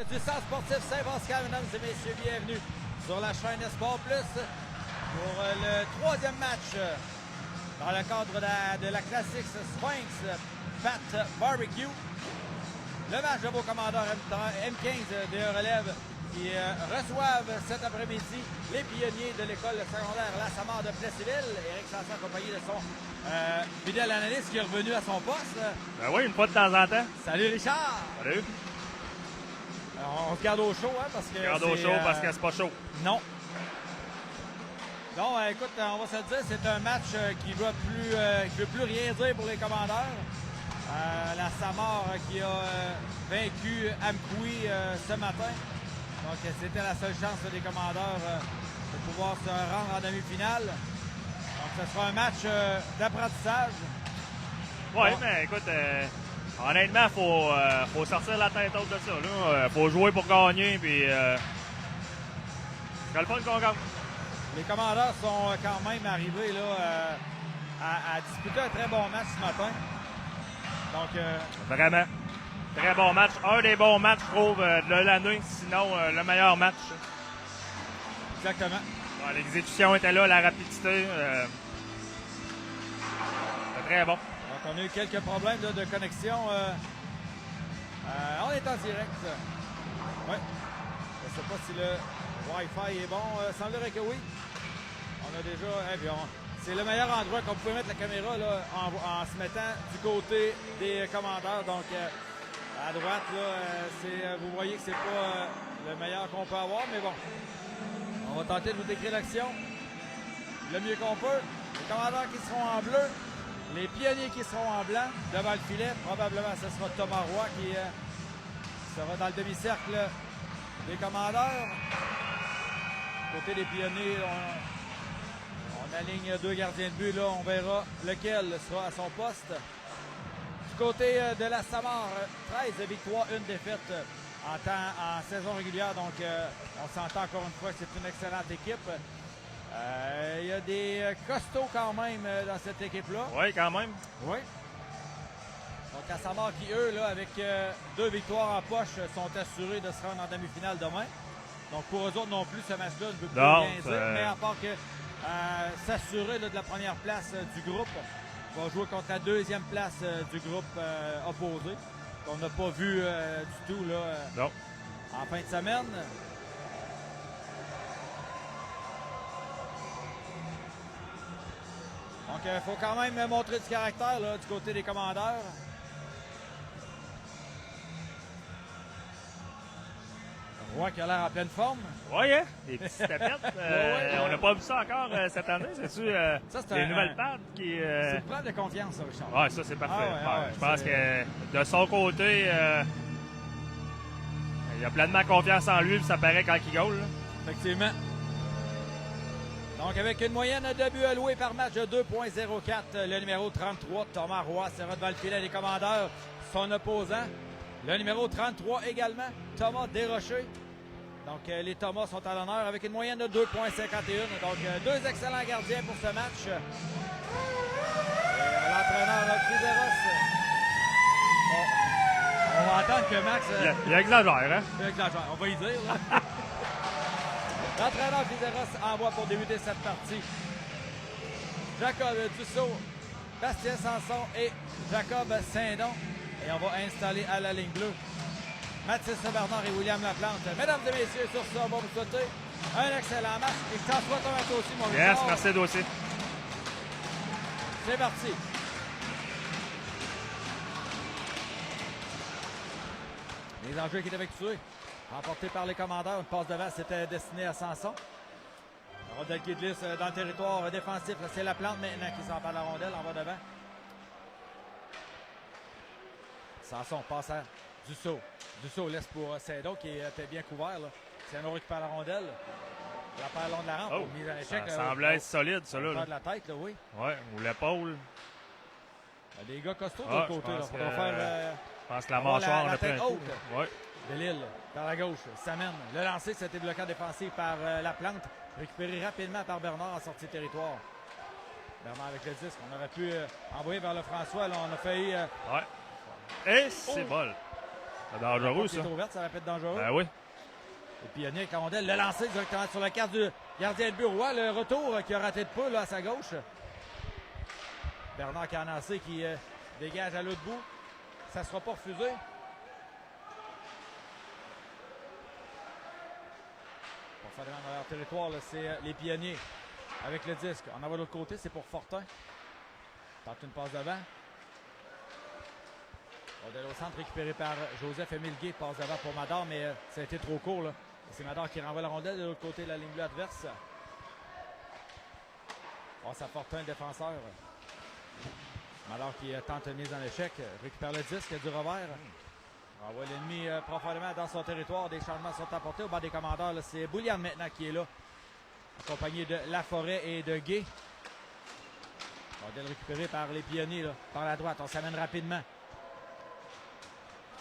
Du Centre sportif Saint-Pascal, mesdames et messieurs, bienvenue sur la chaîne Sport Plus pour le troisième match dans le cadre de la classique Sphinx Pat Barbecue. Le match de vos commandeurs M15 de relève qui reçoivent cet après-midi les pionniers de l'école secondaire La Samar de Plessisville. Éric Sanson accompagné de son fidèle analyste qui est revenu à son poste. Ben oui, une fois de temps en temps. Salut Richard! Salut! Alors, on se garde au chaud, hein, parce que Garde au chaud parce que c'est pas chaud. Non. Non, écoute, on va se le dire, c'est un match qui veut plus rien dire pour les commandeurs. La Samar qui a vaincu Amkoui ce matin. Donc, c'était la seule chance des commandeurs de pouvoir se rendre en demi-finale. Donc, ce sera un match d'apprentissage. Oui, bon. mais écoute, honnêtement, faut sortir la tête haute de ça. Là. Faut jouer pour gagner, puis c'est le fun qu'on gagne. Les commandeurs sont quand même arrivés là, à disputer un très bon match ce matin. Donc, Vraiment. Très bon match. Un des bons matchs, je trouve, de l'année. Sinon, le meilleur match. exactement. Bon, l'exécution était là, la rapidité. C'était très bon. Donc, on a eu quelques problèmes de connexion. On est en direct. Oui. Je ne sais pas si le Wi-Fi est bon. Il semblerait que oui. On a déjà... c'est le meilleur endroit qu'on pouvait mettre la caméra là, en se mettant du côté des commandeurs. Donc, à droite, là, vous voyez que c'est pas le meilleur qu'on peut avoir, mais bon. On va tenter de vous décrire l'action le mieux qu'on peut. Les commandeurs qui seront en bleu, les pionniers qui seront en blanc devant le filet. Probablement, ce sera Thomas Roy qui sera dans le demi-cercle des commandeurs. Côté des pionniers, on aligne deux gardiens de but. Là, on verra lequel sera à son poste. Du côté de la Samar, 13 victoires, une défaite en saison régulière. Donc, on s'entend encore une fois que c'est une excellente équipe. Il y a des costauds quand même dans cette équipe-là. Oui, quand même. Oui. Donc, la Samar qui, eux, là, avec deux victoires en poche, sont assurés de se rendre en demi-finale demain. Donc, pour eux autres non plus, ce match-là ne peut plus rien dire. Mais à part que s'assurer de la première place du groupe, on va jouer contre la deuxième place du groupe opposé. Qu'on n'a pas vu du tout là, Non. en fin de semaine. Donc, il faut quand même montrer du caractère là, du côté des commandeurs. Roy qui a l'air en pleine forme. Oui, hein? Les petites tapettes. Ouais. On n'a pas vu ça encore cette année. C'est-tu les nouvelles pattes qui... C'est une preuve de confiance, ça, Richard. Oui, ça, c'est parfait. Ah ouais, je pense que de son côté, il a pleinement confiance en lui, puis ça paraît quand il goal. Là. Effectivement. Donc, avec une moyenne de buts alloués par match de 2,04, le numéro 33, Thomas Roy, sera devant le filet des commandeurs, son opposant. Le numéro 33 également, Thomas Desrochers. Donc, les Thomas sont à l'honneur avec une moyenne de 2,51. Donc, deux excellents gardiens pour ce match. L'entraîneur Fizeros. Bon, on va attendre que Max... Il exagère, hein? Il exagère, on va y dire. Là. L'entraîneur Fizeros envoie pour débuter cette partie Jacob Dussault, Bastien Sanson et Jacob Saint-Don. Et on va installer à la ligne bleue Mathis Bernard et William Laplante. Mesdames et messieurs, sur ça, on va vous souhaiter un excellent match. Et que ça soit ton aussi, mon Richard. Yes, merci d'aussi. C'est parti. Les enjeux qui étaient effectués. Remporté par les commandeurs. Une passe devant, c'était destiné à Sanson. La rondelle qui glisse dans le territoire défensif. C'est Laplante maintenant qui s'empare la rondelle. En va devant. Sanson passe à Dussault. Dussault laisse pour Saint-Don qui était bien couvert. Saint-Don récupère la rondelle. La paire long de la rampe. Oh, mise à l'échec. ça semblait être solide, ça. Là. De la tête, là, oui. Oui, ou l'épaule. Des gars costauds de l'autre côté. Je pense que la avoir mâchoire la a pris tête un coup. haute. Oui. De Lille, par la gauche, s'amène. Le lancer, c'était bloqué défensif par Laplante. Récupéré rapidement par Bernard en sortie de territoire. Bernard avec le disque. On aurait pu envoyer vers le François. Là, on a failli... Ouais. Et c'est bol. C'est dangereux, ça. C'est ouverte, ça va être dangereux. Ben oui. Et puis Nick Arondel l'a lancé directement sur la carte du gardien de but Roy. Le retour qui a raté de peu là, à sa gauche. Bernard Canassé qui dégage à l'autre bout. Ça ne sera pas refusé. Pour faire dans leur territoire, c'est les Pionniers avec le disque. On en va de l'autre côté, c'est pour Fortin. Tente une passe devant. Rondelle au centre récupéré par Joseph-Émile Gué. Passe devant pour Madar, mais ça a été trop court. Là. C'est Madar qui renvoie la rondelle de l'autre côté de la ligne bleue adverse. Passe à Fortin, le défenseur. Madar qui tente une mise en échec. Récupère le disque du revers. Renvoie l'ennemi profondément dans son territoire. Des changements sont apportés au bas des commandeurs. C'est Boulian maintenant qui est là. Accompagné de Laforêt et de Gué. Rondelle récupérée par les Pionniers là, par la droite. On s'amène rapidement.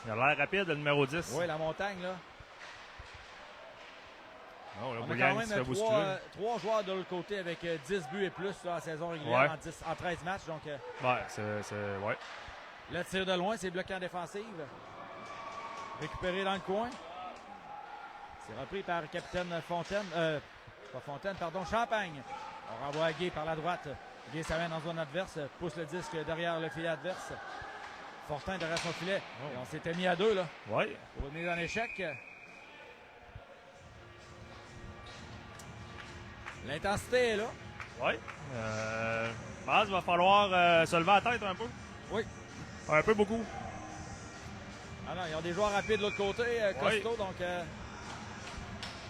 Il a l'air rapide, le numéro 10. Oui, la montagne, là. Oh, là, On a Boulian, quand il se fait même bousculer. trois joueurs de l'autre côté avec 10 buts et plus là, en saison régulière en 13 matchs. Donc, Ouais, ouais. le tir de loin, c'est bloqué en défensive. Récupéré dans le coin. C'est repris par le capitaine Fontaine. Pas Fontaine, pardon, Champagne. On renvoie à Gué par la droite. Gué s'amène en zone adverse. Pousse le disque derrière le filet adverse. Fortin derrière son filet. Oh. Et on s'était mis à deux là. Ouais. Pour une mise en échec. L'intensité est là. Ouais. Je pense qu'il va falloir se lever la tête un peu. Oui. Un peu beaucoup. Ah non, ils ont des joueurs rapides de l'autre côté, costauds, donc...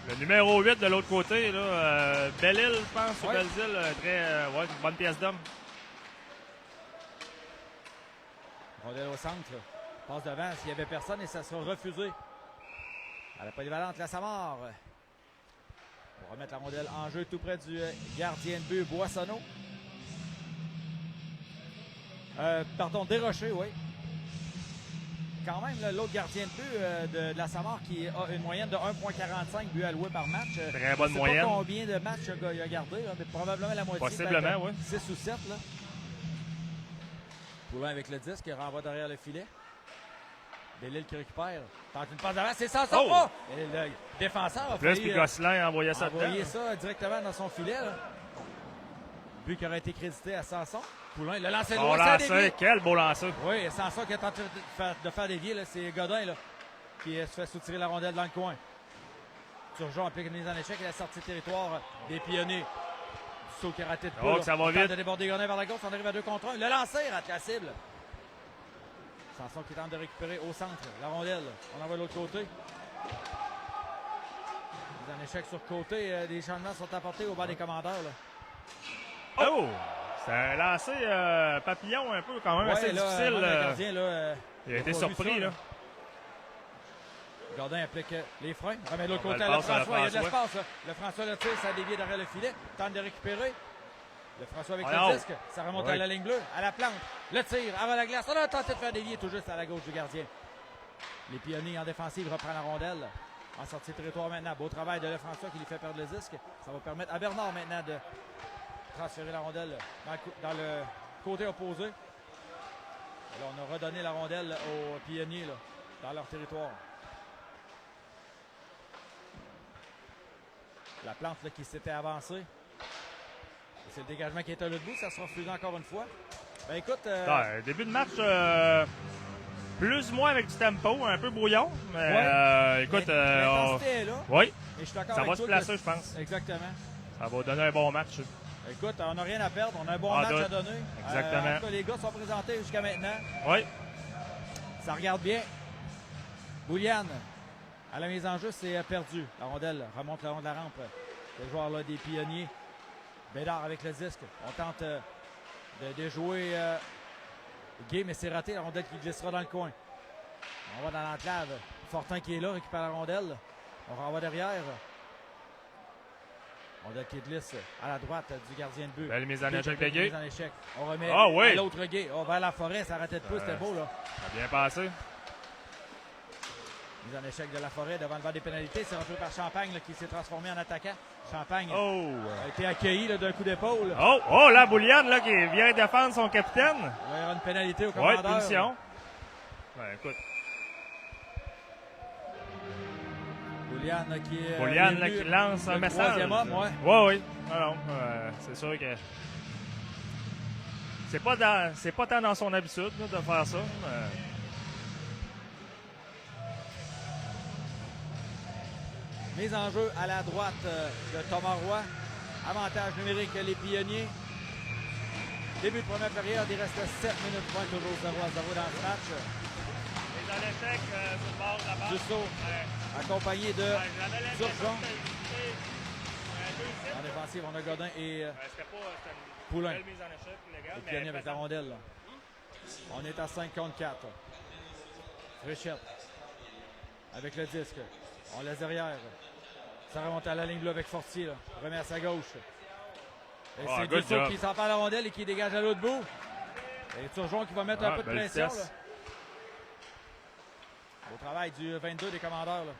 Le numéro 8 de l'autre côté, là, Belle-Île, je pense, ou Belle-Île, ouais, une bonne pièce d'homme. Rondelle au centre. Passe devant s'il n'y avait personne et ça sera refusé. À la polyvalente, la Samar. On va remettre la rondelle en jeu tout près du gardien de but Boissonneau. Pardon, Desrochers, oui. Quand même, l'autre gardien de but de la Samar qui a une moyenne de 1,45 buts alloués par match. Très bonne moyenne. Je ne sais pas combien de matchs il a gardé, là, mais probablement la moitié. Possiblement, oui. 6 ou 7, là. Poulain avec le disque, il renvoie derrière le filet. Belle-Île qui récupère. Tente une passe d'avant, c'est ça, ça Oh! Et le défenseur a Plus failli que Gosselin a envoyé ça dedans. ça directement dans son filet. Là. But qui aurait été crédité à Sanson. Poulain, le lancer Bon loin, ça lancer, quel beau lancer. Oui, Sanson qui a tenté de faire dévier. C'est Godin là, qui se fait soutirer la rondelle dans le coin. Turgeon applique une mise en échec et la sortie de territoire des Pionniers. Saut qui a raté de peu. Oh, ça va vite. De déborder Godin vers la gauche, on arrive à 2 contre 1. Le lancer rate la cible. Sanson qui tente de récupérer au centre la rondelle. On en va de l'autre côté. Mise en échec sur côté. Des changements sont apportés au bas des commandeurs. Là. Oh! C'est un lancer papillon un peu quand même, assez difficile. Le gardien, là, il a été surpris. Là. Gordin applique les freins. Remet de l'autre côté le à François. François. Il y a de l'espace. Le François le tire, ça a dévié derrière le filet. Tente de récupérer. Le François avec le disque. Ça remonte à la ligne bleue, à la plante. Le tir avant la glace. On a tenté de faire dévier tout juste à la gauche du gardien. Les Pionniers en défensive reprennent la rondelle. En sortie de territoire maintenant. Beau travail de Lefrançois qui lui fait perdre le disque. Ça va permettre à Bernard maintenant de transférer la rondelle dans le côté opposé. Et là, on a redonné la rondelle aux Pionniers là, dans leur territoire. La plante là, qui s'était avancée. C'est le dégagement qui est à l'autre bout. Ça sera refusé encore une fois. Ben écoute... début de match... plus ou moins avec du tempo, un peu brouillon. Mais écoute, l'intensité est là. Oui. Et je suis d'accord ça avec va se placer, je pense. Exactement. Ça va donner un bon match. Écoute, on n'a rien à perdre. On a un bon match à donner. Exactement. En tout cas, les gars sont présentés jusqu'à maintenant. Oui. Ça regarde bien. Boulian, à la mise en jeu, c'est perdu. La rondelle remonte le long de la rampe. Le joueur là, des Pionniers. Bédard avec le disque. On tente de déjouer Gay, mais c'est raté. La rondelle qui glissera dans le coin. On va dans l'enclave. Fortin qui est là, récupère la rondelle. On renvoie derrière. Rondelle qui glisse à la droite du gardien de but. Belle mise en échec de Gay. On remet à l'autre Gay. On va à la forêt, ça arrêtait de peu, c'était beau là. Ça a bien passé. Mise en échec de la forêt devant le banc des pénalités. C'est repris par Champagne là, qui s'est transformé en attaquant. Champagne a été accueilli d'un coup d'épaule. Oh, la Bouliane là, qui vient défendre son capitaine. Il va y avoir une pénalité au commandeur. Oui, punition. Ben, écoute. Pouliane qui est. Pouliane qui lance un message. Troisième homme, ouais. Oui. Alors, c'est sûr que. C'est pas tant dans son habitude là, de faire ça. Mise en jeu à la droite de Thomas Roy. Avantage numérique, les Pionniers. Début de première période, il reste 7 minutes 20, toujours 0-0 dans ce match. Et dans l'échec, sur le bord de la balle. Dussault, accompagné de Turgeon. En défensive, on a Godin et Poulain. Les Pionniers avec la rondelle. Là. On est à 5 contre 4. Fréchette avec le disque. On laisse derrière. Ça remonte à la ligne bleue avec Fortier. Là. Remet à sa gauche. Et c'est Dussault qui s'empare la rondelle et qui dégage à l'autre bout. Et Turgeon qui va mettre un peu de pression. Là. Au travail du 22 des commandeurs. Là.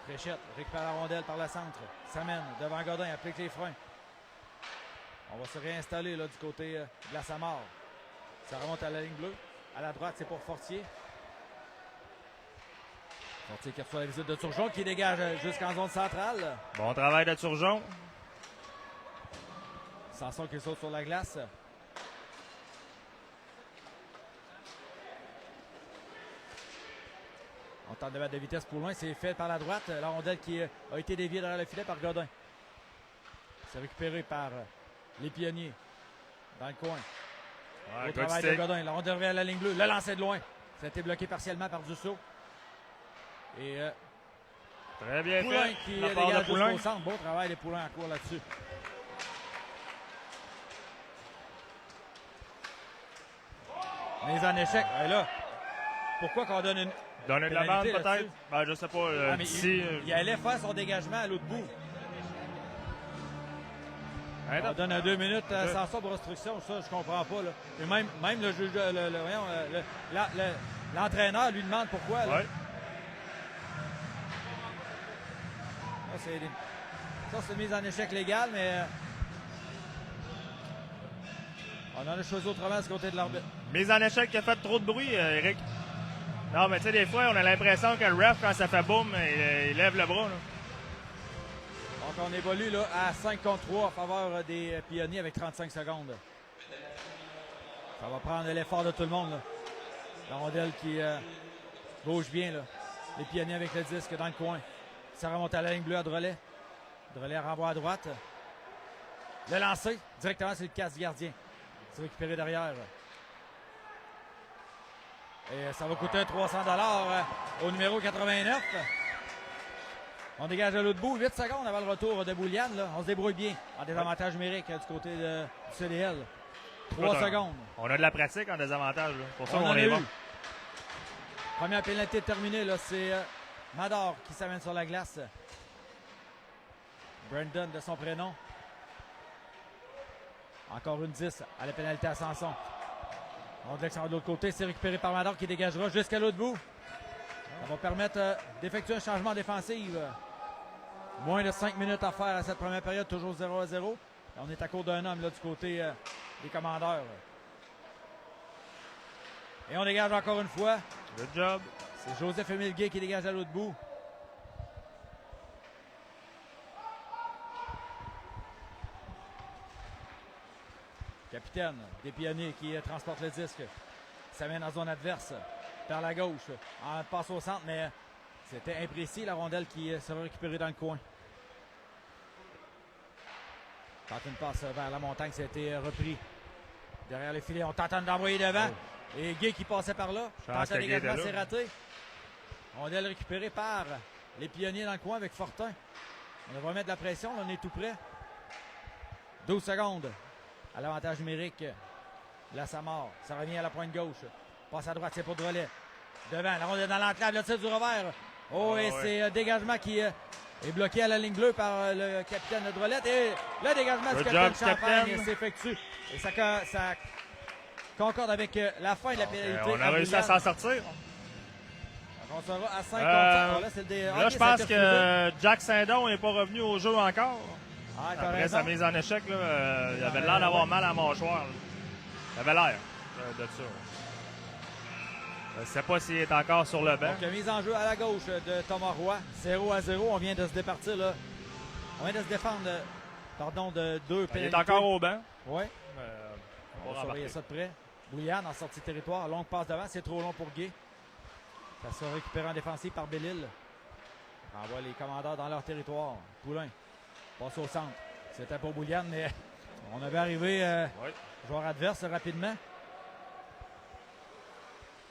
Fréchette récupère la rondelle par le centre. S'amène devant Godin, applique les freins. On va se réinstaller là, du côté de la Samar. Ça remonte à la ligne bleue. À la droite, c'est pour Fortier. Fortier qui reçoit la visite de Turgeon qui dégage jusqu'en zone centrale. Bon travail de Turgeon. Sanson qui saute sur la glace. On tente de mettre de vitesse pour loin. C'est fait par la droite. La rondelle qui a été déviée derrière le filet par Godin. C'est récupéré par les Pionniers. Dans le coin. Au travail de Godin. La rondelle revient à la ligne bleue. Le lancer de loin. Ça a été bloqué partiellement par Dussault. Et très bien Poulain fait. Qui dégage jusqu'au centre. Beau travail des Poulains en cours là-dessus. Mise en échec. Et là, pourquoi qu'on donne une. Donner de la bande peut-être? Ben, je sais pas. Il allait faire son dégagement à l'autre bout. On donne à 2 minutes sans ça pour restriction. Ça, je comprends pas. Là. Et même le juge, l'entraîneur lui demande pourquoi. Là. Ouais. Ça, c'est une mise en échec légale, mais on en a choisi autrement de ce côté de l'arbitre. Mise en échec qui a fait trop de bruit, Eric. Non, mais tu sais, des fois, on a l'impression que le ref, quand ça fait boum, il lève le bras. Là. Donc, on évolue là, à 5 contre 3 en faveur des Pionniers avec 35 secondes. Ça va prendre l'effort de tout le monde. Là. La rondelle qui bouge bien. Là. Les Pionniers avec le disque dans le coin. Ça remonte à la ligne bleue à Drolet. Drolet renvoie à droite. Le lancer, directement sur le casse du gardien. C'est récupéré derrière. Et ça va coûter 300$ au numéro 89. On dégage à l'autre bout. 8 secondes avant le retour de Bouliane. Là. On se débrouille bien en désavantage numérique du côté du CDL. 3 secondes. On a de la pratique en désavantage. Là. Pour ça, on est bon. Première pénalité terminée. Là, c'est Mador qui s'amène sur la glace. Brandon de son prénom. Encore une 10 à la pénalité à Sanson. On de l'extérieur de l'autre côté, c'est récupéré par Mador qui dégagera jusqu'à l'autre bout. Ça va permettre d'effectuer un changement défensif. Moins de 5 minutes à faire à cette première période, toujours 0-0. On est à court d'un homme là, du côté des commandeurs. Et on dégage encore une fois. Good job. C'est Joseph-Émile Guay qui dégage à l'autre bout. Capitaine des Pionniers qui transporte le disque. S'amène en zone adverse. Par la gauche. En passe au centre, mais c'était imprécis. La rondelle qui sera récupérée dans le coin. Tente une passe vers la montagne. Ça a été repris. Derrière le filet. On tente d'envoyer devant. Oh. Et Guay qui passait par là. Tente un dégagement, c'est raté. Rondelle récupérée par les Pionniers dans le coin avec Fortin. On devrait mettre de la pression. Là, on est tout près. 12 secondes. À l'avantage numérique, la Samar. Ça revient à la pointe gauche. Passe à droite, c'est pour Drolet. Devant, la rondelle dans l'enclave, le tir du revers. Oh, et c'est un dégagement qui est bloqué à la ligne bleue par le capitaine de Drolet. Et le dégagement du capitaine Champagne s'effectue. Et ça concorde avec la fin de la pénalité. On a réussi à s'en sortir. On sera à 5 contre 5. Là, je pense que Jack Saint-Don n'est pas revenu au jeu encore. Ah, après sa mise en échec, là, il avait l'air d'avoir mal à la mâchoire. Là. Il avait l'air de ça. Je ne sais pas s'il est encore sur le banc. Donc, mise en jeu à la gauche de Thomas Roy. 0-0. On vient de se départir, là. On vient de se défendre, pardon, de 2 pénalités. Il est encore au banc. Oui. On On va surveiller ça de près. Bouillard en sortie de territoire. Longue passe devant. C'est trop long pour Gay. Ça sera récupéré en défensive par Bellil. Renvoie les commandeurs dans leur territoire. Poulain passe au centre. C'était pour Bouillard, mais on avait arrivé joueur adverse rapidement.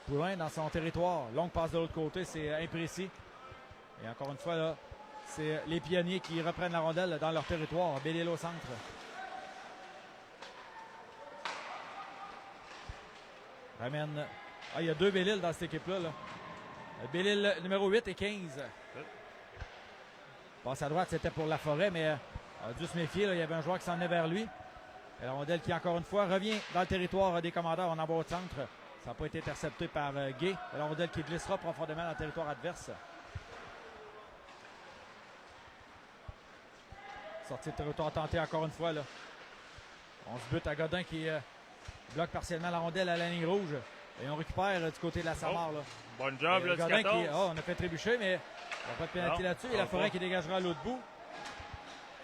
Poulain dans son territoire. Longue passe de l'autre côté. C'est imprécis. Et encore une fois, là, c'est les pionniers qui reprennent la rondelle dans leur territoire. Bellil au centre. Ramène. Ah, il y a 2 Bellil dans cette équipe-là. Là. Bellil numéro 8 et 15. Passe à droite, c'était pour la forêt, mais a dû se méfier. Là. Il y avait un joueur qui s'en venait vers lui. Et la rondelle qui, encore une fois, revient dans le territoire des commandeurs. On envoie au centre. Ça n'a pas été intercepté par Gay. La rondelle qui glissera profondément dans le territoire adverse. Sortie de territoire tentée encore une fois. Là. On se bute à Godin qui bloque partiellement la rondelle à la ligne rouge. Et on récupère du côté de la Samar. Là. Bon job, là, du Godin 14. on a fait trébucher, mais il n'y a pas de pénalité là-dessus. Et la forêt qui dégagera à l'autre bout.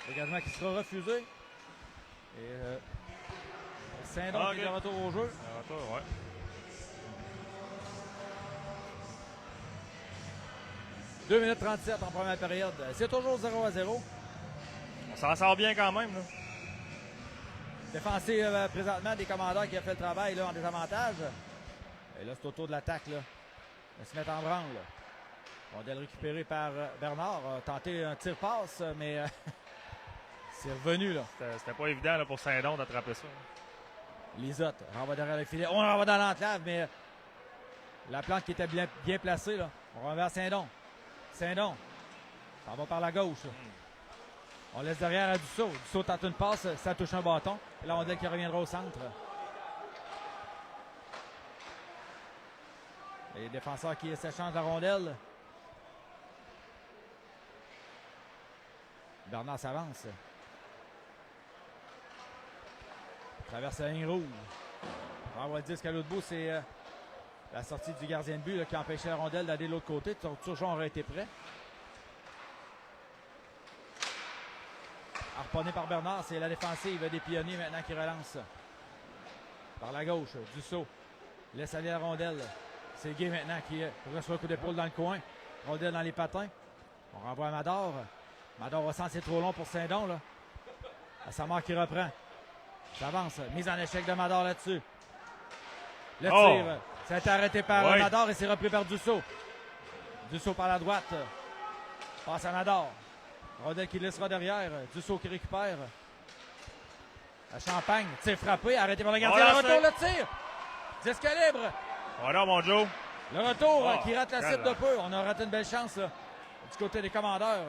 Dégagement qui sera refusé. Et Saint-Don qui est de retour au jeu. Retour, ouais. « 2 minutes 37 en première période. C'est toujours 0-0. On s'en sort bien quand même. Là. Défensive présentement des commandeurs qui a fait le travail là, en désavantage. Et là, c'est au tour de l'attaque. Ils se mettent en branle. Rondelle récupérée par Bernard. A tenté un tir-passe, mais c'est revenu. Là. C'était pas évident là, pour Saint-Don d'attraper ça. Lisotte renvoie derrière le filet. On renvoie dans l'enclave, mais la plante qui était bien placée. Là. On renvoie vers Saint-Don. Saint-Don. Ça va par la gauche. On laisse derrière à Dussault. Dussault tente une passe, ça touche un bâton. Et la rondelle qui reviendra au centre. Les défenseurs qui s'échangent la rondelle. Bernard s'avance. Traverse la ligne rouge. On renvoie le disque à l'autre bout. C'est la sortie du gardien de but là, qui a empêché la rondelle d'aller de l'autre côté. Turgeon aurait été prêt. Harponné par Bernard, c'est la défensive des pionniers maintenant qui relance. Par la gauche, Dussault laisse aller la rondelle. C'est Gay maintenant qui reçoit un coup d'épaule dans le coin. Rondelle dans les patins. On renvoie à Mador. Mador va sentir trop long pour Saint-Don. Là. À Samar qui reprend. Ça avance. Mise en échec de Mador là-dessus. Le tir. Ça a été arrêté par Mador et c'est repris par Dussault. Dussault par la droite. Passe à Mador. Rondelle qui laissera derrière. Dussault qui récupère. La Champagne. Tir frappé. Arrêté par le gardien. Le retour, le tir. Disque libre. Voilà, mon Joe. Le retour qui rate la cible de peu. On a raté une belle chance là, du côté des commandeurs.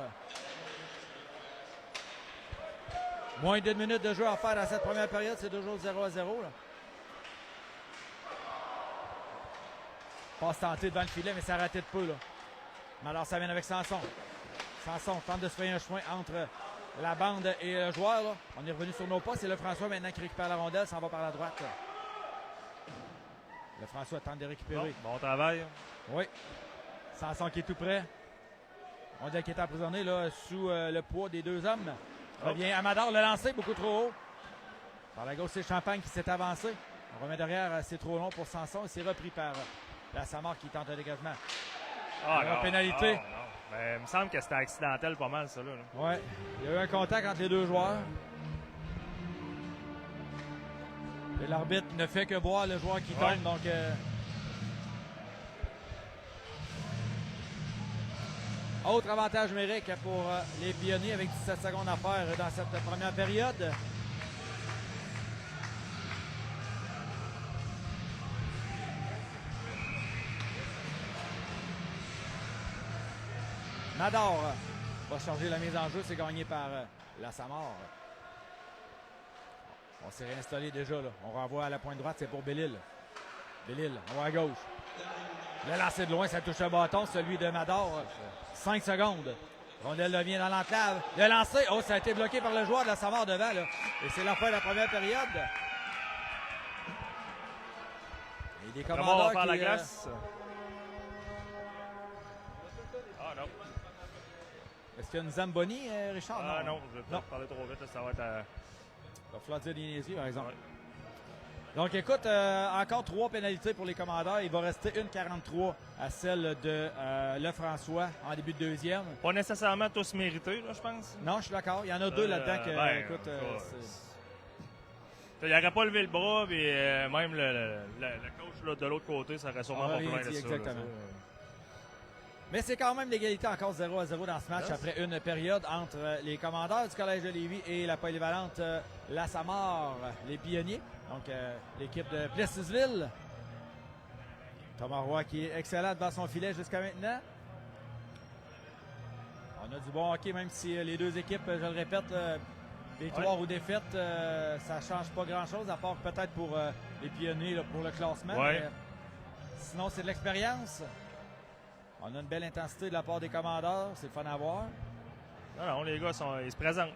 Moins d'une minute de jeu à faire dans cette première période. C'est toujours 0-0. Là. Passe tentée devant le filet, mais ça a raté de peu. Là. Mais alors, ça vient avec Sanson. Sanson tente de se faire un chemin entre la bande et le joueur. Là. On est revenu sur nos pas. C'est le François maintenant qui récupère la rondelle. S'en va par la droite. Là. Le François tente de récupérer. Bon travail. Oui. Sanson qui est tout près. Rondelle qui est emprisonné là, sous le poids des deux hommes. Revient Amador, le lancer beaucoup trop haut. Par la gauche, c'est Champagne qui s'est avancé. On remet derrière, c'est trop long pour Sanson. C'est repris par la Samar qui tente un dégagement. La pénalité. Non. Mais il me semble que c'était accidentel pas mal, ça. Là. Oui. Il y a eu un contact entre les deux joueurs. Et l'arbitre ne fait que boire le joueur qui tombe. Donc, autre avantage numérique pour les pionniers avec 17 secondes à faire dans cette première période. Nador va changer la mise en jeu. C'est gagné par la Samar. On s'est réinstallé déjà. Là. On renvoie à la pointe droite. C'est pour Bellil. Bellil, on va à gauche. Le lancer de loin, ça touche un bâton. Celui de Nador. 5 secondes. Rondelle revient dans l'enclave. Le lancer, ça a été bloqué par le joueur de la Samar devant. Là. Et c'est la fin de la première période. Et des commandeurs qui... la glace. non. Est-ce qu'il y a une Zamboni, Richard? Ah non, je vais pas parler trop vite, là, ça va être à... Il va falloir dire Niaiserie, par exemple. Ouais. Donc, écoute, encore 3 pénalités pour les commandeurs. Il va rester une 43 à celle de Lefrançois en début de deuxième. Pas nécessairement tous mérités, là, je pense. Non, je suis d'accord. Il y en a 2 là-dedans que, écoute, il n'aurait pas levé le bras, puis même le coach là, de l'autre côté, ça aurait sûrement pas plein de ça. Exactement. Mais c'est quand même l'égalité encore 0-0 dans ce match après une période entre les commandeurs du Collège de Lévis et la polyvalente La Samar, les pionniers. Donc, l'équipe de Plessisville. Thomas Roy qui est excellent devant son filet jusqu'à maintenant. On a du bon hockey, même si les deux équipes, je le répète, victoire ou défaite, ça ne change pas grand-chose, à part peut-être pour les pionniers là, pour le classement. Ouais. Mais, sinon, c'est de l'expérience. On a une belle intensité de la part des commandeurs. C'est le fun à voir. Non, les gars, ils se présentent.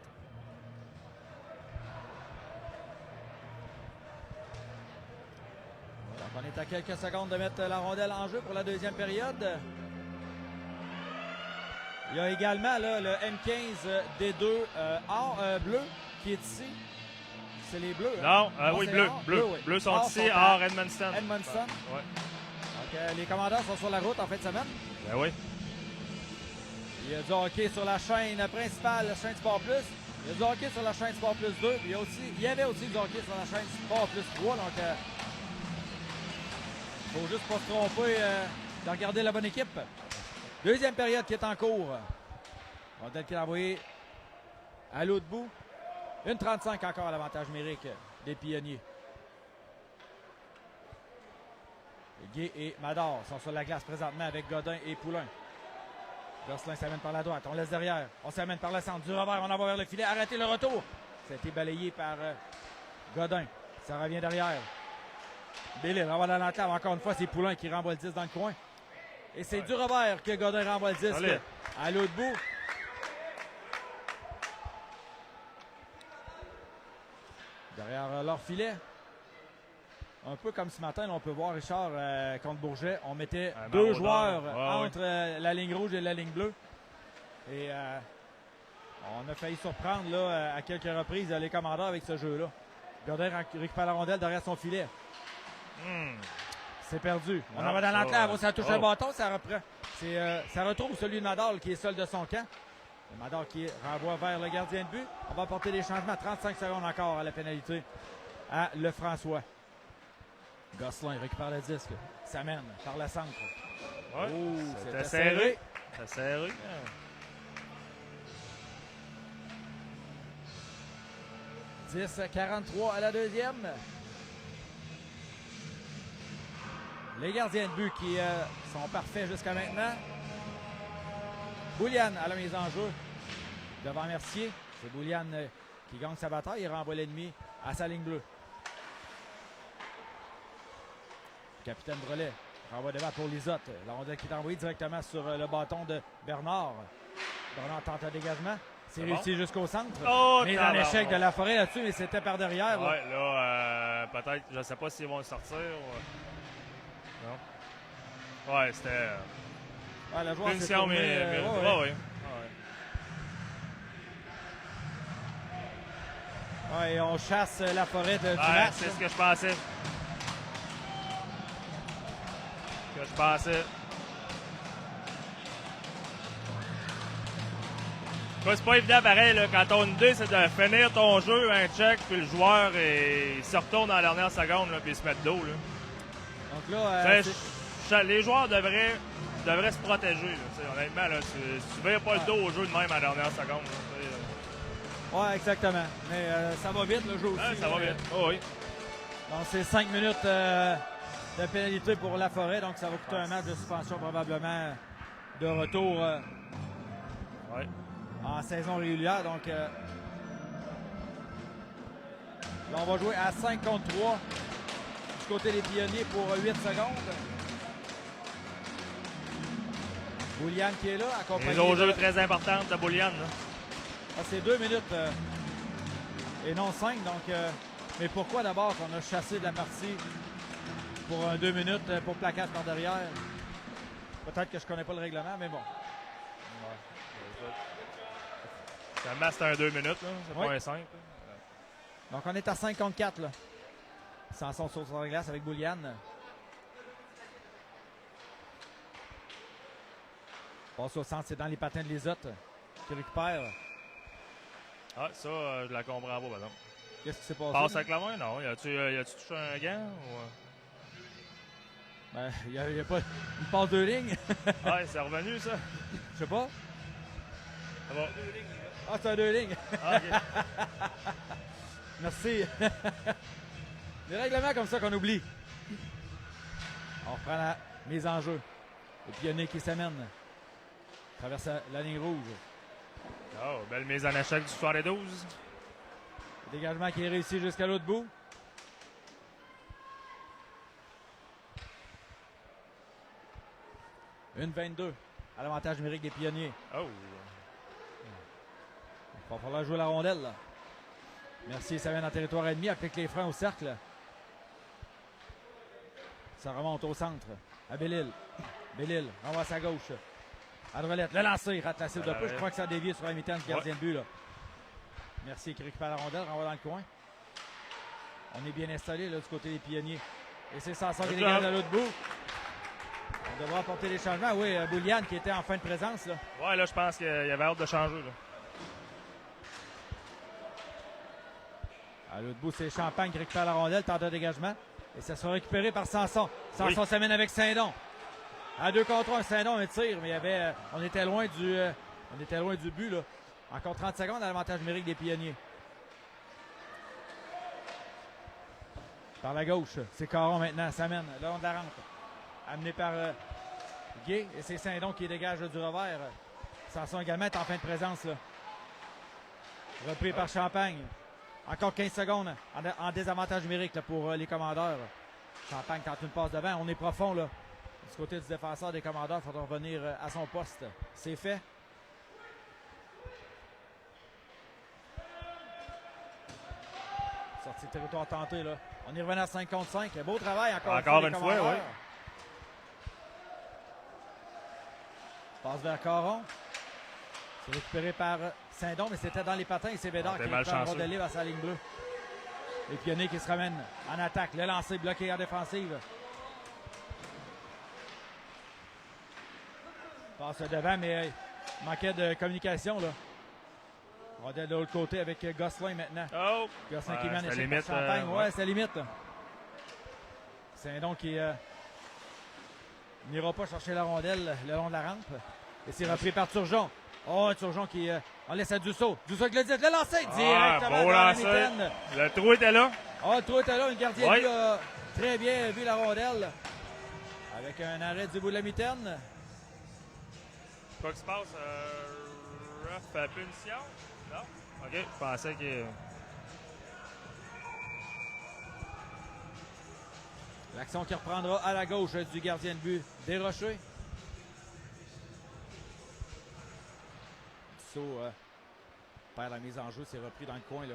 Donc, on est à quelques secondes de mettre la rondelle en jeu pour la deuxième période. Il y a également là, le M15 D2 bleu qui est ici. C'est les bleus. Non, hein? oui, c'est bleu. or. Bleu, oui. bleu sont Or ici, à or Edmundston. Edmundston. Ouais. Donc, les commandeurs sont sur la route en fin de semaine. Ben oui. Il y a du hockey sur la chaîne principale, la chaîne Sport Plus. Il y a du hockey sur la chaîne Sport Plus 2. Puis il y avait aussi du hockey sur la chaîne Sport Plus 3. Donc, il faut juste pas se tromper de regarder la bonne équipe. Deuxième période qui est en cours. Rondelle qui est envoyé à l'autre bout. 1,35 encore à l'avantage numérique des pionniers. Guy et Mador sont sur la glace présentement avec Godin et Poulain. Gosselin s'amène par la droite. On laisse derrière. On s'amène par le centre. Du revers. On envoie vers le filet. Arrêtez le retour. Ça a été balayé par Godin. Ça revient derrière. Bellil renvoie dans l'enclave. Encore une fois, c'est Poulain qui renvoie le 10 dans le coin. Et c'est du revers que Godin renvoie le 10 à l'autre bout. Derrière leur filet. Un peu comme ce matin, là, on peut voir, Richard, contre Bourget, on mettait deux joueurs entre la ligne rouge et la ligne bleue. Et on a failli surprendre là, à quelques reprises les commandeurs avec ce jeu-là. Godin récupère la rondelle derrière son filet. C'est perdu. On en va dans l'enclave. Ça touche un bâton, ça reprend. Ça retrouve celui de Mador qui est seul de son camp. Mador qui renvoie vers le gardien de but. On va apporter des changements. 35 secondes encore à la pénalité à Lefrançois. Gosselin récupère le disque. S'amène par le centre. Ouais, c'était serré. C'était serré. 10-43 à la deuxième. Les gardiens de but qui sont parfaits jusqu'à maintenant. Boulian à la mise en jeu devant Mercier. C'est Boulian qui gagne sa bataille et renvoie l'ennemi à sa ligne bleue. Capitaine Brelet renvoie devant pour Lisotte. La rondelle qui est envoyée directement sur le bâton de Bernard. Bernard tente un dégagement. C'est réussi jusqu'au centre. Mais dans l'échec de la forêt là-dessus, mais c'était par derrière. Ouais, là, peut-être, je ne sais pas s'ils vont le sortir. Non. Ouais, c'était. Ouais, la joueur s'est punition, mais oui. Ouais, et on chasse la forêt du match. C'est ce que je pensais. C'est pas évident pareil, là, quand ton idée c'est de finir ton jeu, un check, puis le joueur il se retourne dans la dernière seconde, là, puis il se met de dos. Là. Donc là, les joueurs devraient se protéger. Là, honnêtement, là, tu ne pas le dos au jeu de même à la dernière seconde. Oui, exactement. Mais ça va vite le jeu aussi. Ça va vite. Oh, oui. Donc c'est 5 minutes de pénalité pour la forêt. Donc ça va coûter un match de suspension probablement de retour en saison régulière. Donc là, on va jouer à 5 contre 3 du côté des pionniers pour 8 secondes. Boulian qui est là, accompagné. Les autres jeux très importantes de Boulian. C'est 2 minutes et non 5. Donc, mais pourquoi d'abord qu'on a chassé de la partie pour 2 minutes pour plaquage par derrière? Peut-être que je ne connais pas le règlement, mais bon. Seulement, c'est un 2 minutes, là. C'est Oui. pas un 5. Donc, on est à 5 contre 4, là. Sanson sur la glace avec Boulian. Passe au centre, c'est dans les patins de Lisotte qui récupère. Ah, ça, je la comprends pas, par exemple. Qu'est-ce qui s'est passé? Passe avec la main, non? Y a-tu touché un gant? Ou... Ben, il y a pas une passe de ligne. Ah, c'est revenu, ça? Je sais pas. Ça va. Ah, c'est un 2 lignes. Ah, OK. Merci. Des règlements comme ça qu'on oublie. On reprend la mise en jeu. Le pionnier qui s'amène. Traverse la ligne rouge. Oh, belle mise en échec du 72. Le dégagement qui est réussi jusqu'à l'autre bout. Une 22 à l'avantage numérique des pionniers. Oh. Il va falloir jouer la rondelle. Là. Merci, ça vient dans le territoire ennemi. Applique les freins au cercle. Ça remonte au centre. À Bellil. Bellil renvoie à sa gauche. À droite. Le lancer, rate la cible de peu. Je crois que ça a dévié sur la mi-temps du gardien de but. Là. Merci qui récupère la rondelle. Renvoie dans le coin. On est bien installé là, du côté des pionniers. Et c'est Sanson qui dégage de l'autre bout. On devra apporter des changements. Oui, Boulian qui était en fin de présence. Là. Ouais, là, je pense qu'il y avait hâte de changer. Là. À l'autre bout, c'est Champagne qui récupère la rondelle, tente un dégagement. Et ça sera récupéré par Sanson. Sanson s'amène avec Saint-Don. À 2 contre 1, Saint-Don, un tir, mais il y avait, on était loin du but. Là. Encore 30 secondes à l'avantage numérique des pionniers. Par la gauche, c'est Caron maintenant, s'amène le long de la rampe. Amené par Gay, et c'est Saint-Don qui dégage du revers. Sanson également est en fin de présence. Là. Repris par Champagne. Encore 15 secondes en désavantage numérique là, pour les commandeurs. Champagne tente une passe devant. On est profond là. Du côté du défenseur des commandeurs, il faudra revenir à son poste. C'est fait. Sortie de territoire tentée là. On est revenu à 5 contre 5. Beau travail encore une fois, oui. Passe vers Caron. C'est récupéré par Saint-Don, mais c'était dans les patins et c'est Bédard qui récupère le rondelle libre à sa ligne bleue. Les pionniers qui se ramènent en attaque. Le lancer bloqué en défensive. Passe devant, mais il manquait de communication. Là. Rondelle de l'autre côté avec Gosselin maintenant. Oh! Gosselin qui mène échec par Champagne. Ouais, c'est limite. Saint-Don qui n'ira pas chercher la rondelle le long de la rampe. Et c'est repris par Turgeon. Oh, Turgeon qui on laisse à Dussault. Dussault avec le 10, le lancer directement dans la mitaine. Le trou était là. Oh, le trou était là. Le gardien lui a très bien vu la rondelle. Avec un arrêt du bout de la mitaine. Quoi qui se passe? Ref punition? Non? OK, je pensais que... L'action qui reprendra à la gauche du gardien de but Desrochers. Perd la mise en jeu, c'est repris dans le coin. Là.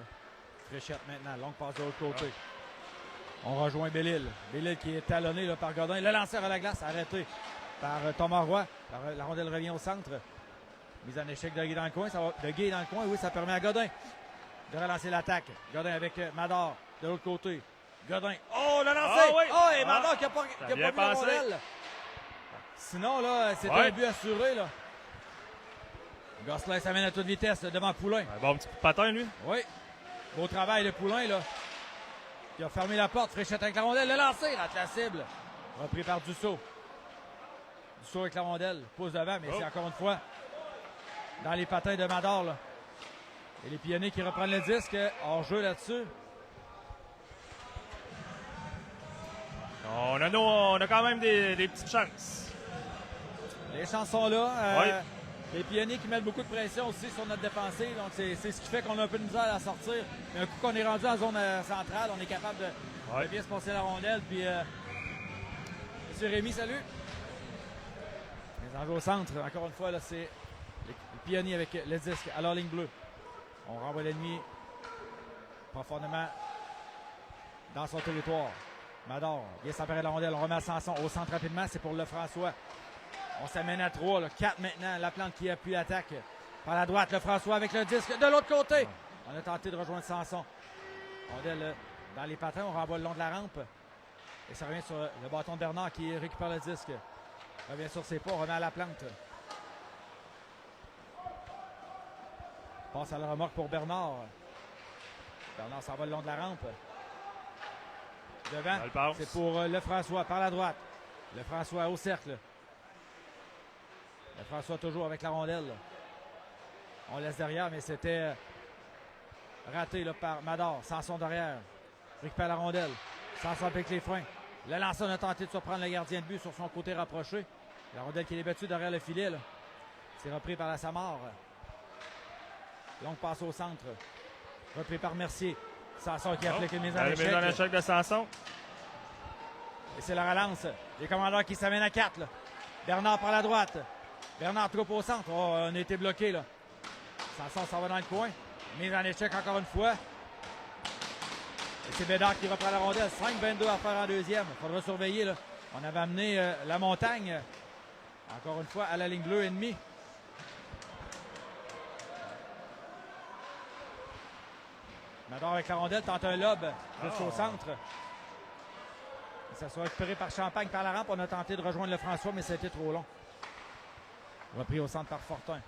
Fréchette maintenant, longue passe de l'autre côté. On rejoint Bellil. Bellil qui est talonné là, par Godin. Le lanceur à la glace, arrêté par Thomas Roy. La rondelle revient au centre. Mise en échec de Gay dans le coin. Oui, ça permet à Godin de relancer l'attaque. Godin avec Mador de l'autre côté. Godin. Oh, le lancer! Oh, et Mador qui n'a pas vu la rondelle. Sinon, là, c'est un but assuré. Là. Gosselin s'amène à toute vitesse devant Poulain. Un bon petit coup de patin, lui. Oui. Beau travail de Poulain, là. Qui a fermé la porte. Fréchette avec la rondelle. Le lancer, rate la cible. Repris par Dussault. Dussault avec la rondelle. Pousse devant, mais c'est encore une fois dans les patins de Mador, là. Et les pionniers qui reprennent le disque. Hors jeu là-dessus. On a quand même des petites chances. Les chances sont là. Les pionniers qui mettent beaucoup de pression aussi sur notre défensive. Donc, c'est ce qui fait qu'on a un peu de misère à sortir. Mais un coup qu'on est rendu en zone centrale, on est capable de bien se passer la rondelle. Puis, M. Rémy, salut. Les enjeux au centre. Encore une fois, là, c'est les pionniers avec le disque à leur ligne bleue. On renvoie l'ennemi profondément dans son territoire. Mador vient s'emparer de la rondelle. On remet à Sanson au centre rapidement. C'est pour Lefrançois. On s'amène à 3, 4 maintenant. La plante qui appuie l'attaque. Par la droite, le François avec le disque. De l'autre côté, on a tenté de rejoindre Sanson. Rondelle dans les patins, on renvoie le long de la rampe. Et ça revient sur le bâton de Bernard qui récupère le disque. Revient sur ses pas, remet à la plante. Passe à la remorque pour Bernard. Bernard s'en va le long de la rampe. Devant, c'est pour le François par la droite. Le François au cercle. Le François toujours avec la rondelle. On laisse derrière, mais c'était raté là, par Mador. Sanson derrière. Récupère la rondelle. Sanson avec les freins. Le lanceur a tenté de surprendre le gardien de but sur son côté rapproché. La rondelle qui est battue derrière le filet. C'est repris par la Samar. Longue passe au centre. Repris par Mercier. Sanson qui applique une mise en échec. Mise en échec de Sanson. Et c'est la relance. Les commandeurs qui s'amènent à 4. Là. Bernard par la droite. Bernard troupe au centre. Oh, on a été bloqué là. Sanson s'en va dans le coin. Mise en échec encore une fois. Et c'est Bédard qui reprend la rondelle. 5-22 à faire en deuxième. Il faudra surveiller. Là. On avait amené la montagne. Encore une fois à la ligne bleue ennemie. Mador avec la rondelle tente un lob jusqu'au centre. Et ça sera récupéré par Champagne par la rampe. On a tenté de rejoindre le François, mais ça a été trop long. Repris au centre par Fortin.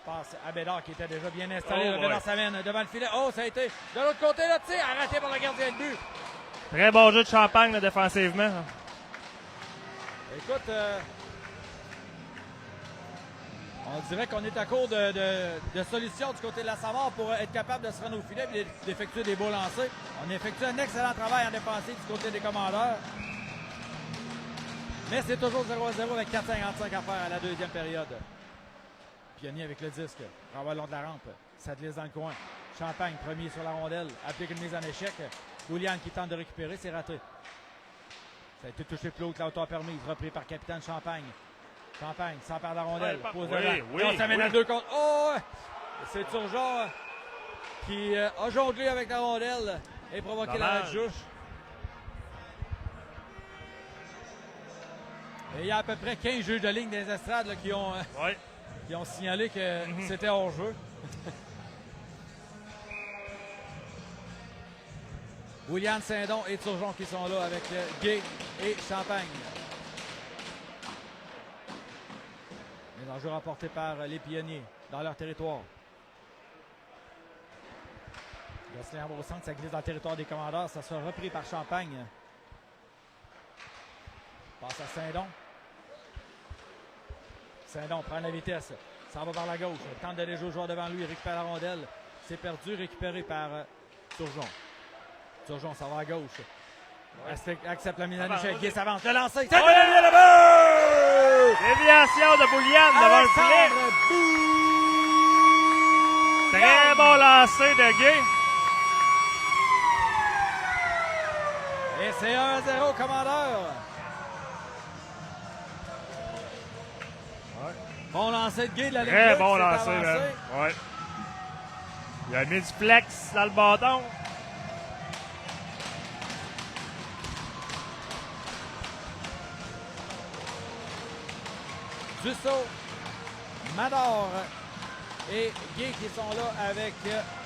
Passe à Bédard qui était déjà bien installé. Bédard s'amène devant le filet. Oh, ça a été de l'autre côté, là, tir arrêté par le gardien de but. Très bon jeu de Champagne là, défensivement. Écoute, on dirait qu'on est à court de solutions du côté de la Samar pour être capable de se rendre au filet et d'effectuer des beaux lancers. On a effectué un excellent travail en défensif du côté des commandeurs. Mais c'est toujours 0-0 avec 4,55 à faire à la deuxième période. Pionnier avec le disque. Renvoie le long de la rampe. Ça glisse dans le coin. Champagne, premier sur la rondelle. Applique une mise en échec. William qui tente de récupérer, c'est raté. Ça a été touché plus haut que la hauteur permise. Repris par capitaine Champagne. Champagne s'empare de la rondelle. Pose devant. Et on s'amène à 2 contre. Oh! C'est Turgeon qui a jonglé avec la rondelle et provoqué la jouche. Et il y a à peu près 15 jeux de ligne des estrades là, qui ont signalé que c'était hors-jeu. William Saint-Don et Turgeon qui sont là avec Gay et Champagne. Les enjeux rapportés par les Pionniers dans leur territoire. Gosselin au centre, ça glisse dans le territoire des commandeurs. Ça sera repris par Champagne. Passe à Saint-Don. Saint-Don prend la vitesse. Ça va par la gauche. Il tente d'aller jouer au joueur devant lui. Il récupère la rondelle. C'est perdu, récupéré par Turgeon. Turgeon, ça va à gauche. Accepte la mise en échec. Guy s'avance. Le lancer. C'est le but! Déviation de Bouliane devant le filet. Très bon lancer de Guy. Et c'est 1-0 commandeur. Bon lancer de Guy de la ligne. Très bon lancer, même. Ouais. Il a mis du flex dans le bâton. Dussault, Mador et Guy qui sont là avec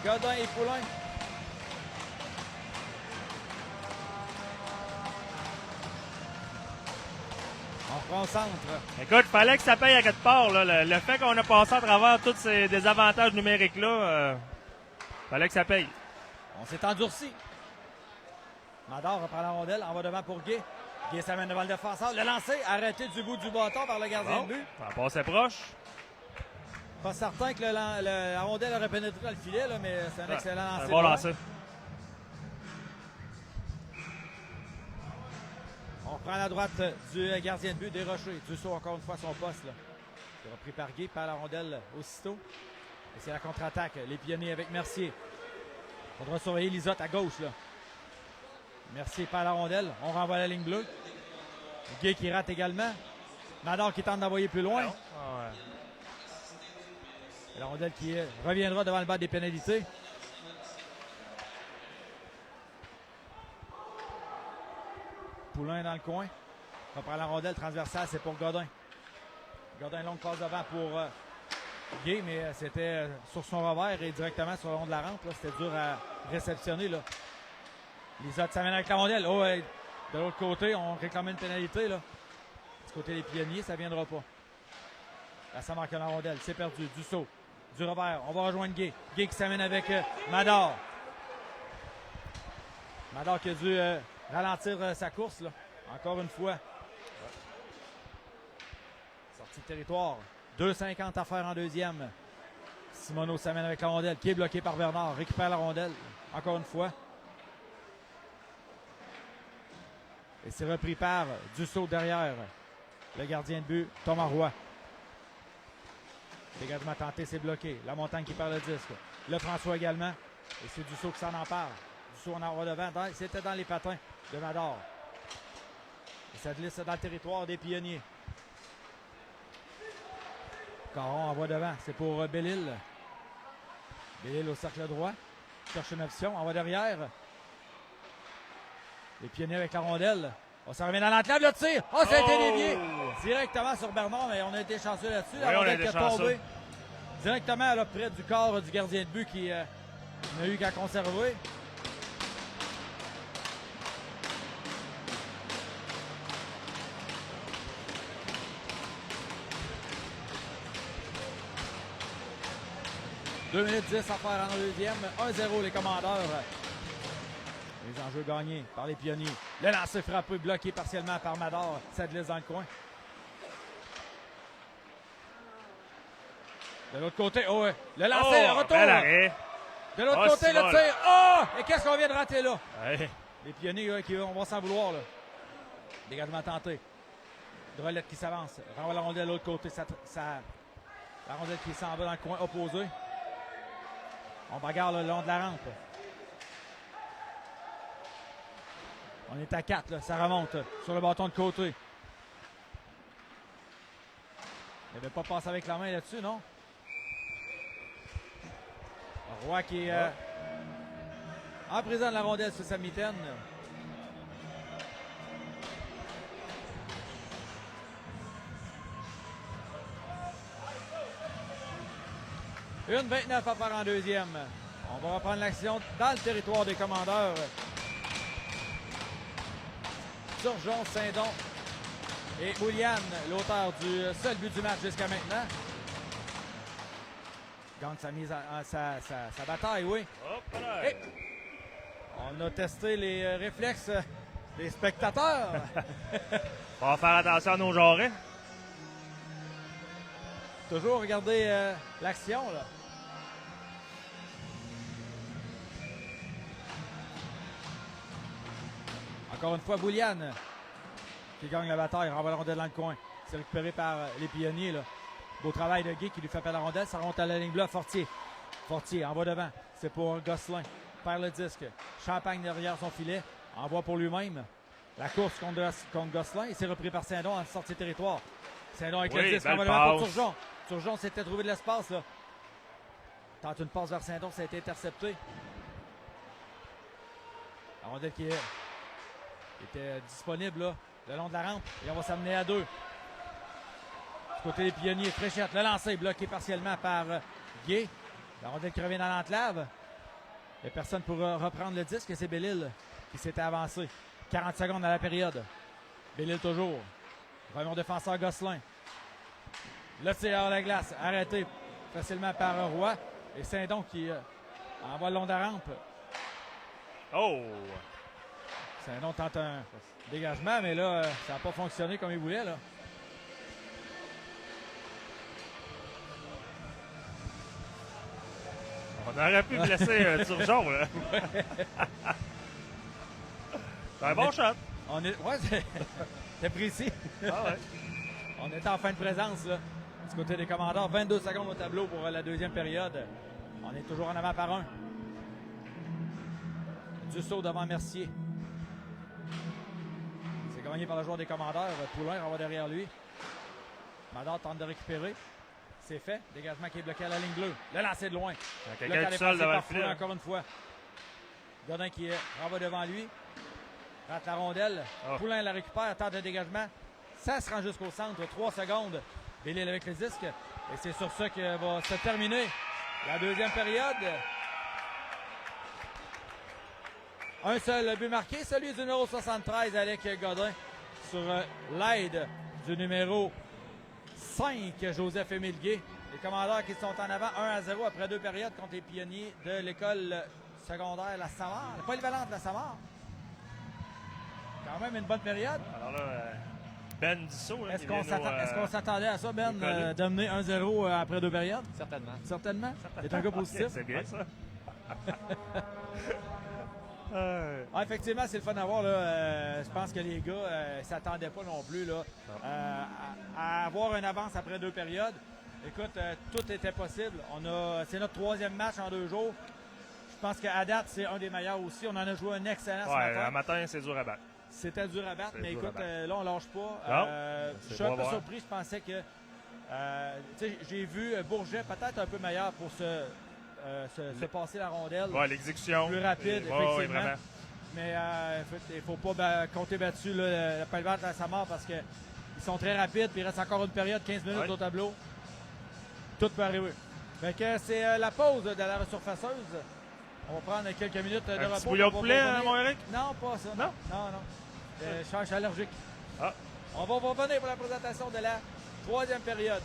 Godin et Poulain. On prend au centre. Écoute, fallait que ça paye à quelque part. Là. Le fait qu'on a passé à travers tous ces désavantages numériques-là, fallait que ça paye. On s'est endurci. Mador reprend la rondelle, en va devant pour Guy. Guy s'amène devant le défenseur. Le lancer arrêté du bout du bâton par le gardien de but. Ça passait proche. Pas certain que la rondelle aurait pénétré dans le filet, là, mais c'est un excellent lancer. Un bon lancer. On reprend la droite du gardien de but des Rochers. Dussault encore une fois son poste. C'est repris par Guy, par la rondelle aussitôt. Et c'est la contre-attaque. Les Pionniers avec Mercier. Il faudra surveiller Lisotte à gauche. Là. Mercier par la rondelle. On renvoie la ligne bleue. Guy qui rate également. Mador qui tente d'envoyer plus loin. Et la rondelle qui reviendra devant le bas des pénalités. Poulain dans le coin. On prend la rondelle transversale, c'est pour Godin. Godin, longue passe devant pour Gay, mais c'était sur son revers et directement sur le long de la rampe. C'était dur à réceptionner. Là. Lisotte s'amène avec la rondelle. Oh, de l'autre côté, on réclame une pénalité. Là. Du côté des pionniers, ça ne viendra pas. Là, ça marque la rondelle. C'est perdu. Du saut. Du revers. On va rejoindre Gay. Gay qui s'amène avec Mador. Mador qui a dû ralentir sa course. Là. Encore une fois. Sortie de territoire. 2,50 à faire en deuxième. Simoneau s'amène avec la rondelle, qui est bloqué par Bernard. Récupère la rondelle, encore une fois. Et c'est repris par Dussault derrière. Le gardien de but, Thomas Roy. Dégagement tenté, c'est bloqué. La Montagne qui perd le disque. Le François également. Et c'est Dussault qui s'en empare. Dussault en envoie devant. C'était dans les patins de Mador. Et ça glisse dans le territoire des pionniers. Caron envoie devant. C'est pour Belle-Île. Belle-Île au cercle droit. Cherche une option. Envoie derrière. Les pionniers avec la rondelle. On s'en revient dans l'enclave. Le tir. Oh, ça a été dévié. Directement sur Bernard, mais on a été chanceux là-dessus. La rondelle qui est tombée directement là, près du corps du gardien de but qui n'a eu qu'à conserver. « 2 minutes 10 à faire en deuxième. 1-0 les commandeurs. Les enjeux gagnés par les pionniers. Le lancer frappé, bloqué partiellement par Mador. Ça glisse dans le coin. De l'autre côté, oh, le lancer, le retour. De l'autre côté, le tir. Oh! Et qu'est-ce qu'on vient de rater là? Ouais. Les pionniers, qui on va s'en vouloir. Là. Dégagement tenté. Drolette qui s'avance. Renvoie la rondelle de l'autre côté. La rondelle qui s'en va dans le coin opposé. On bagarre le long de la rampe. On est à 4, là. Ça remonte sur le bâton de côté. Il n'avait pas passé avec la main là-dessus, non? Roy qui est en prison de la rondelle sur sa mitaine. Une 29 à faire en deuxième. On va reprendre l'action dans le territoire des commandeurs. Turgeon, Saint-Don et Bouliane, l'auteur du seul but du match jusqu'à maintenant. Gagne sa mise sa bataille, oui. Et on a testé les réflexes des spectateurs. On va faire attention à nos jarrets. Toujours regarder l'action, là. Encore une fois, Bouliane qui gagne la bataille, renvoie la rondelle dans le coin. C'est récupéré par les pionniers, là. Beau travail de Guy qui lui fait perdre la rondelle. Ça remonte à la ligne bleue à Fortier. Fortier envoie devant. C'est pour Gosselin. Perd le disque. Champagne derrière son filet. Envoie pour lui-même. La course contre Gosselin. Et c'est repris par Saint-Don en sortie de territoire. Saint-Don avec le disque. Envoie devant pour Turgeon. Turgeon s'était trouvé de l'espace, là. Tente une passe vers Saint-Don. Ça a été intercepté. La rondelle qui était disponible, là, le long de la rampe. Et on va s'amener à 2. Côté des pionniers, Fréchette, le lancer bloqué partiellement par Gay. La rondelle qui revient dans l'enclave. Il n'y a personne pour reprendre le disque, c'est Belle-Île qui s'était avancé. 40 secondes dans la période. Belle-Île toujours. Premier défenseur Gosselin. Le tir à la glace, arrêté facilement par Roy. Et Saint-Don qui envoie le long de la rampe. Oh! Saint-Don tente un dégagement, mais là, ça n'a pas fonctionné comme il voulait, là. On aurait pu blesser Turgeon, là. C'est un bon shot. Ouais, c'est précis. Ah ouais. On est en fin de présence, là. Du côté des commandeurs, 22 secondes au tableau pour la deuxième période. On est toujours en avant par 1. Dussault devant Mercier. C'est gagné par le joueur des commandeurs. Poulain renvoie derrière lui. Mador tente de récupérer. C'est fait. Dégagement qui est bloqué à la ligne bleue. Le lancer de loin. Quelqu'un tout seul devant le filet. Encore une fois. Godin qui renvoie devant lui. Rate la rondelle. Poulain la récupère. Tente de dégagement. Ça se rend jusqu'au centre. 3 secondes Bellil avec le disque. Et c'est sur ça que va se terminer la deuxième période. Un seul but marqué, celui du numéro 73, Alec Godin, sur l'aide du numéro 5, Joseph-Émile Gué. Les commandeurs qui sont en avant 1-0 après 2 périodes contre les pionniers de l'école secondaire La Samare, la polyvalente La Samare. Quand même une bonne période. Alors là, Ben Dissot. Est-ce qu'on s'attendait à ça, Ben, de mener 1-0 après 2 périodes? Certainement. Certainement. C'est un gars positif. C'est bien ça. Ah, effectivement, c'est le fun à voir. Je pense que les gars ne s'attendaient pas non plus là, à avoir une avance après 2 périodes. Écoute, tout était possible. C'est notre 3e match en 2 jours. Je pense qu'à date, c'est un des meilleurs aussi. On en a joué un excellent ce matin. Un matin, c'est dur à battre. C'était dur à battre, mais écoute, là, on lâche pas. Je suis un peu surpris. Je pensais que... j'ai vu Bourget peut-être un peu meilleur pour se passer la rondelle. Ouais, l'exécution. Plus rapide, effectivement. Ouais, vraiment. Mais il ne faut pas compter battu la polyvalente à sa mort parce qu'ils sont très rapides. Puis il reste encore une période, 15 minutes au tableau. Tout peut arriver. Fait que c'est la pause de la resurfaceuse. On va prendre quelques minutes de repos. Petit bouillon de poulet, mon Eric? Non, pas ça. Non. Je suis allergique. Ah. On va revenir pour la présentation de la 3e période.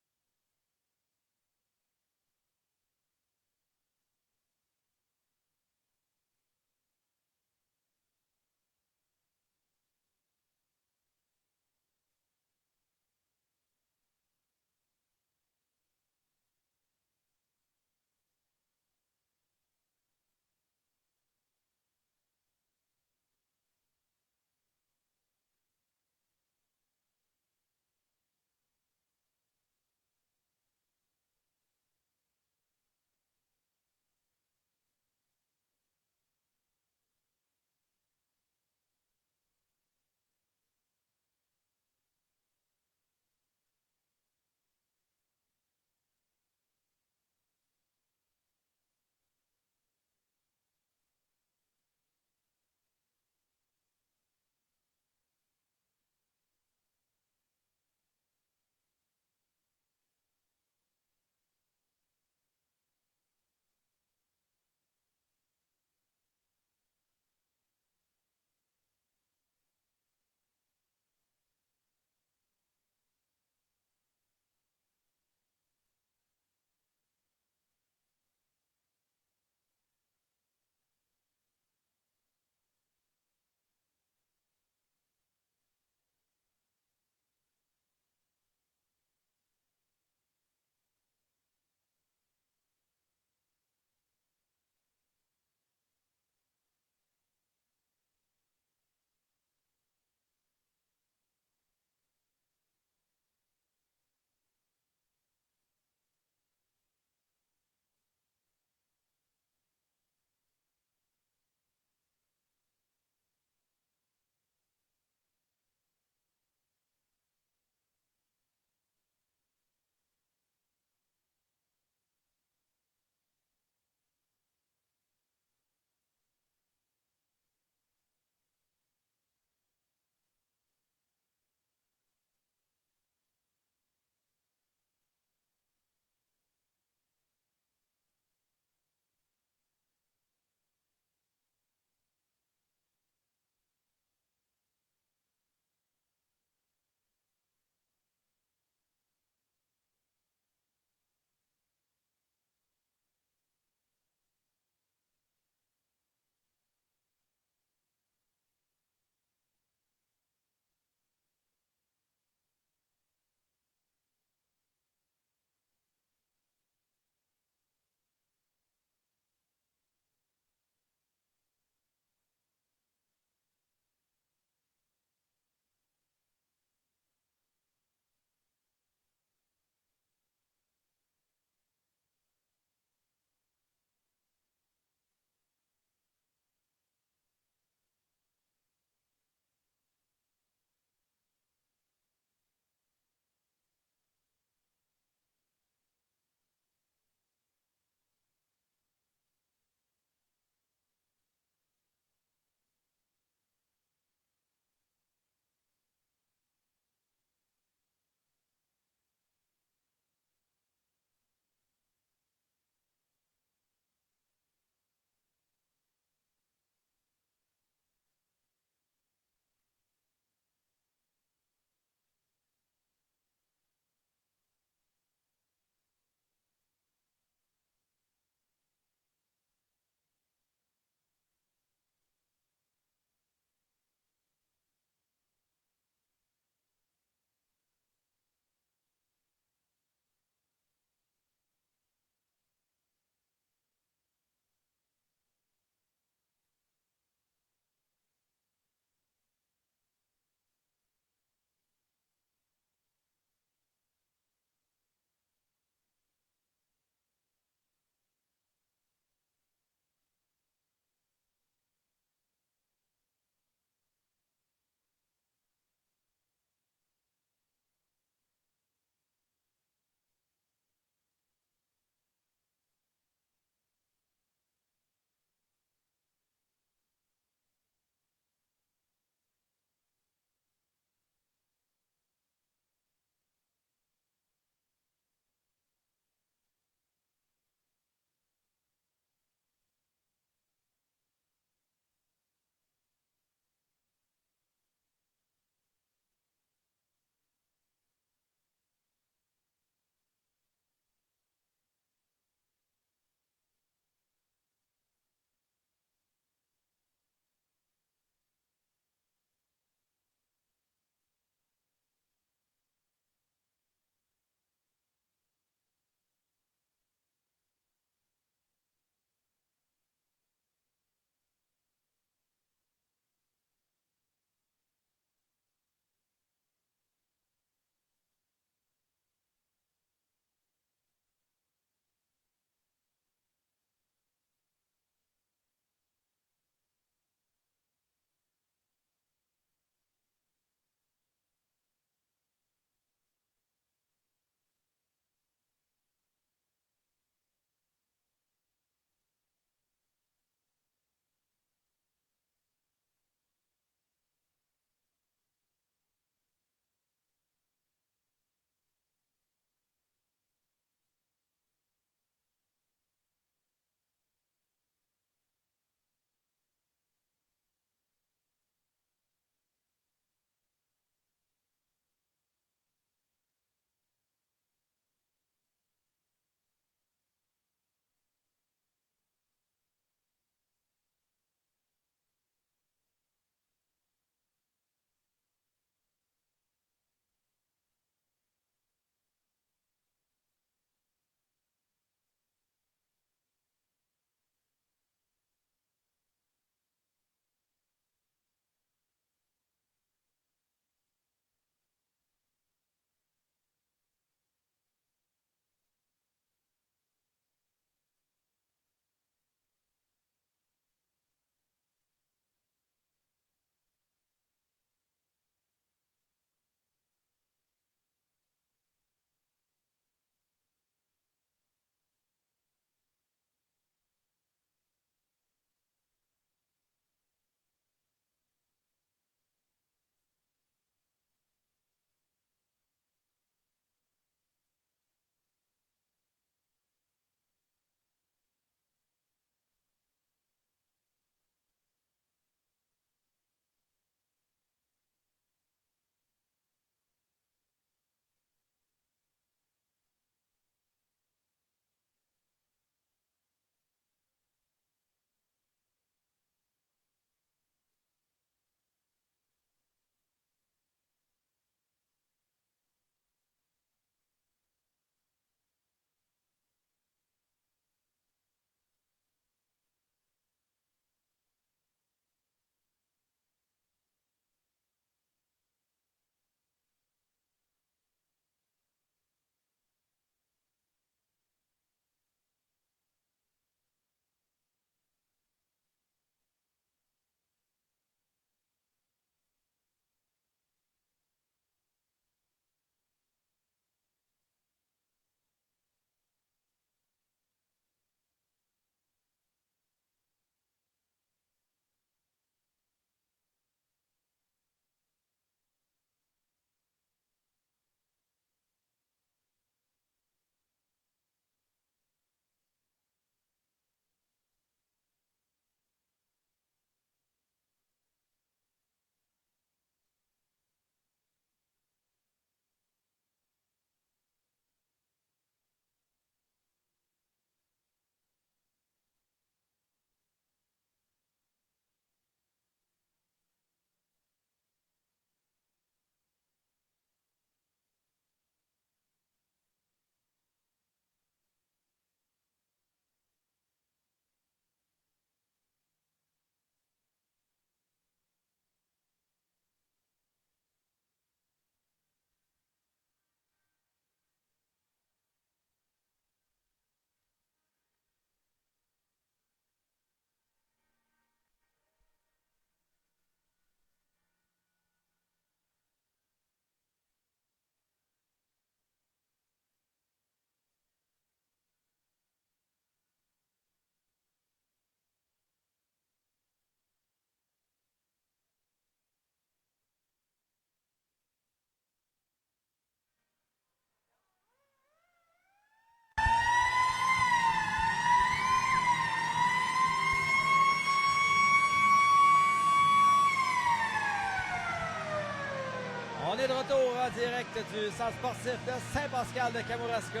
est de retour en direct du centre sportif de Saint-Pascal de Kamouraska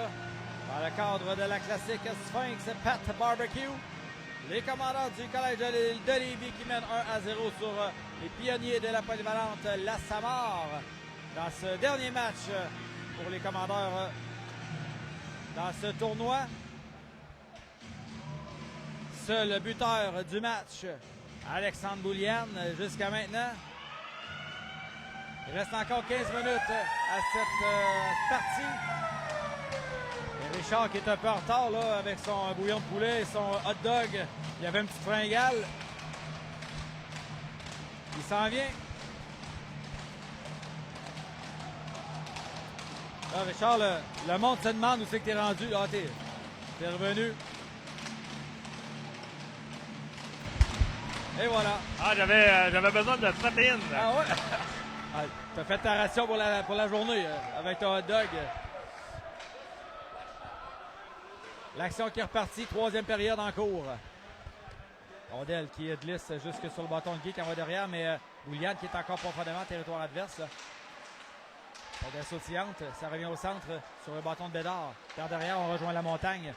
dans le cadre de la classique Sphinx Pat Barbecue. Les commandants du Collège de Lévis qui mènent 1-0 sur les pionniers de la polyvalente La Samar dans ce dernier match pour les commandeurs dans ce tournoi. Seul buteur du match, Alexandre Boulian, jusqu'à maintenant. Il reste encore 15 minutes à cette partie. Et Richard qui est un peu en retard là, avec son bouillon de poulet et son hot dog. Il y avait une petite fringale. Il s'en vient. Là, Richard, le monde se demande où c'est que t'es rendu. Là, t'es revenu. Et voilà. Ah, j'avais besoin de protéines. Ah ouais? Ah, t'as fait ta ration pour la journée avec ton hot dog. L'action qui est repartie, troisième période en cours. Rondelle qui glisse jusque sur le bâton de Guy qui en va derrière, mais Boulian qui est encore profondément territoire adverse. Là. Rondelle sautillante, ça revient au centre sur le bâton de Bédard. Par derrière, on rejoint la montagne.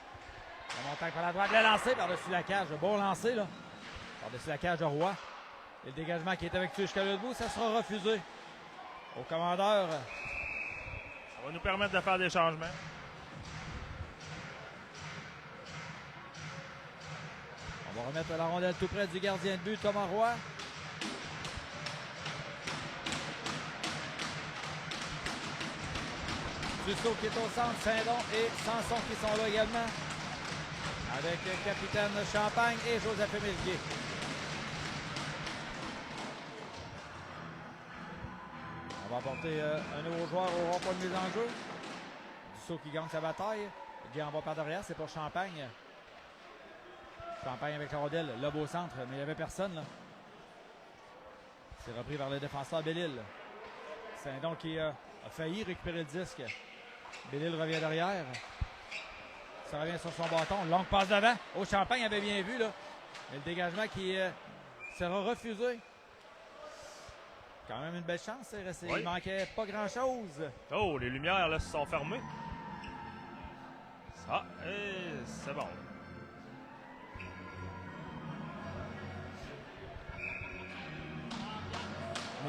La montagne par la droite, le lancer par-dessus la cage. Bon lancer, là. Par-dessus la cage de Roy. Et le dégagement qui est avec lui jusqu'à l'autre bout, ça sera refusé. Au commandeur. Ça va nous permettre de faire des changements. On va remettre la rondelle tout près du gardien de but, Thomas Roy. Dussault qui est au centre, Saint-Don et Sanson qui sont là également. Avec le capitaine Champagne et Joseph Emilguet. On va apporter un nouveau joueur au rond-point de mise en jeu. Dussault qui gagne sa bataille. Guy en va par derrière, c'est pour Champagne. Champagne avec la rondelle, lobe au centre, mais il n'y avait personne. Là. C'est repris par le défenseur Bellil. Saint-Don qui a failli récupérer le disque. Bellil revient derrière. Ça revient sur son bâton. Longue passe devant. Oh, Champagne avait bien vu. Là. Mais le dégagement qui sera refusé. Quand même une belle chance. Oui. Il manquait pas grand-chose. Oh, les lumières là, se sont fermées. Ça, c'est bon.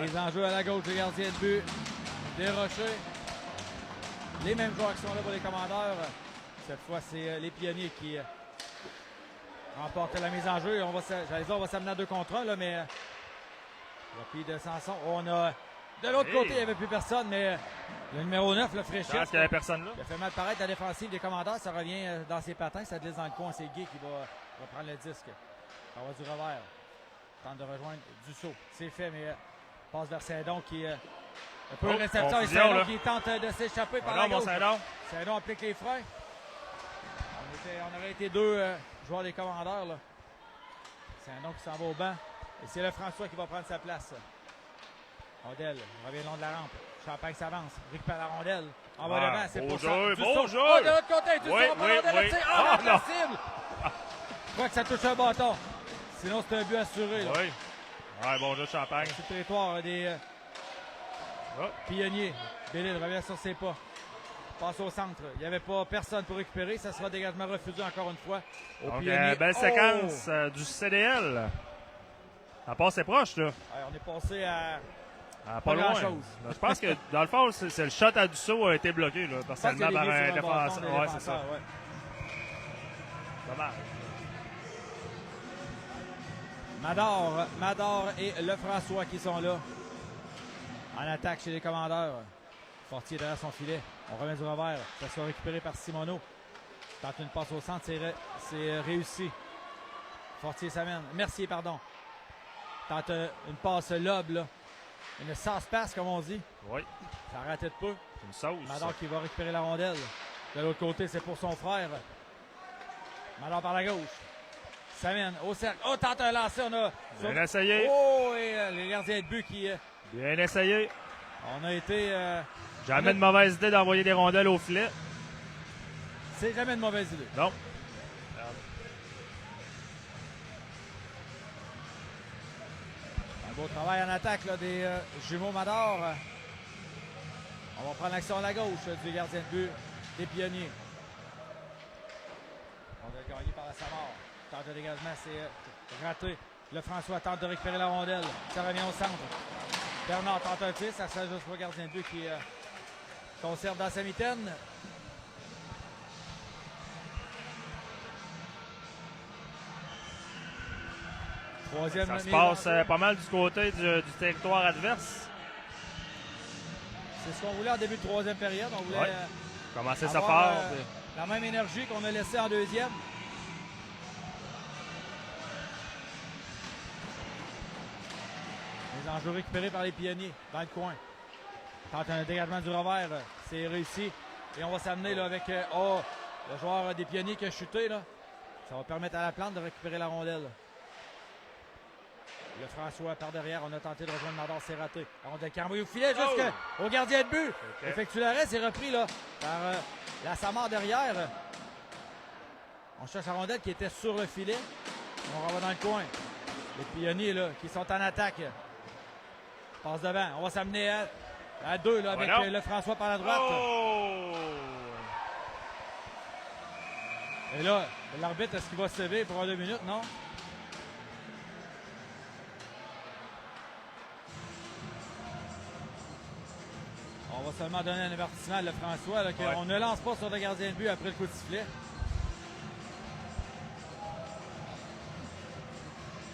Les enjeux à la gauche du gardien de but. Desrochers. Les mêmes joueurs qui sont là pour les commandeurs. Cette fois, c'est les pionniers qui remportent la mise en jeu. On va s'amener à 2 contre 1, là, mais repli de Sanson. On a de l'autre côté, il n'y avait plus personne, mais le numéro 9, le Fréchette. Parce qu'il n'y avait personne là. Il a fait mal paraître la défensive des commandeurs. Ça revient dans ses patins, ça glisse dans le coin. C'est Guy qui va prendre le disque. Ça va du revers. Tente de rejoindre Dussault. C'est fait, mais passe vers Saint-Don qui un peu de réception et Saint-Don qui tente de s'échapper par la gauche. Saint-Don applique les freins. On aurait été 2 joueurs des commandeurs. Là. Saint-Don qui s'en va au banc. Et c'est le François qui va prendre sa place. Rondelle revient le long de la rampe. Champagne s'avance. Récupère la rondelle. En bas devant, c'est pour ça. Bon jeu! Oh, de l'autre côté, Dussault va prendre la rondelle. Ah, non, possible! Je crois que ça touche un bâton. Sinon, c'est un but assuré. Là. Oui. Ouais, bon jeu de Champagne. C'est le territoire des pionniers. Bellil revient sur ses pas. Passe au centre. Il n'y avait pas personne pour récupérer. Ça sera dégagement refusé encore une fois. Donc, belle séquence du CDL. La passe est proche, là. Ouais, on est passé à pas loin. Chose. Je pense que, dans le fond, c'est le shot à Dussault a été bloqué, là, personnellement, par un défenseur. Ouais, c'est ça. Ouais. Dommage. Mador et Lefrançois qui sont là. En attaque chez les commandeurs. Fortier derrière son filet. On remet du revers. Ça sera récupéré par Simoneau. Tente une passe au centre. C'est réussi. Fortier s'amène. Mercier, pardon. Tente une passe lobe, là. Une sauce-passe, comme on dit. Oui. Ça a raté de peu. C'est une sauce. Mador qui va récupérer la rondelle. De l'autre côté, c'est pour son frère. Mador par la gauche. S'amène au cercle. Oh, tente un lancer. On a. Bien essayé. Oh, et les gardiens de but qui. Bien essayé. On a été. Jamais de mauvaise idée d'envoyer des rondelles au filet. C'est jamais de mauvaise idée. Non. Un beau travail en attaque là, des jumeaux Mador. On va prendre l'action à la gauche du gardien de but des Pionniers. On a gagné par la Samar. Tente de dégagement, c'est raté. Le François tente de récupérer la rondelle. Ça revient au centre. Bernard tente un tir. Ça s'ajoute pour le gardien de but qui conserve dans sa mitaine. Troisième Ça se passe pas mal du côté du territoire adverse. C'est ce qu'on voulait en début de troisième période. On voulait commencer ça avoir, fort. La même énergie qu'on a laissée en deuxième. Les enjeux récupérés par les Pionniers dans le coin. Tente un dégagement du revers. C'est réussi. Et on va s'amener là, avec le joueur des Pionniers qui a chuté. Là. Ça va permettre à la Plante de récupérer la rondelle. Le François par derrière, on a tenté de rejoindre Nadar, c'est raté. La rondelle qui envoie au filet jusqu'au gardien de but. Okay. Effectue l'arrêt, c'est repris là, par la Samar derrière. On cherche la rondelle qui était sur le filet. On renvoie dans le coin. Les Pionniers là, qui sont en attaque. Passe devant. On va s'amener à deux là, avec le François par la droite. Oh! Et là, l'arbitre, est-ce qu'il va se lever pour 2 minutes? Non? On va seulement donner un avertissement à le François. Là, on ne lance pas sur le gardien de but après le coup de sifflet.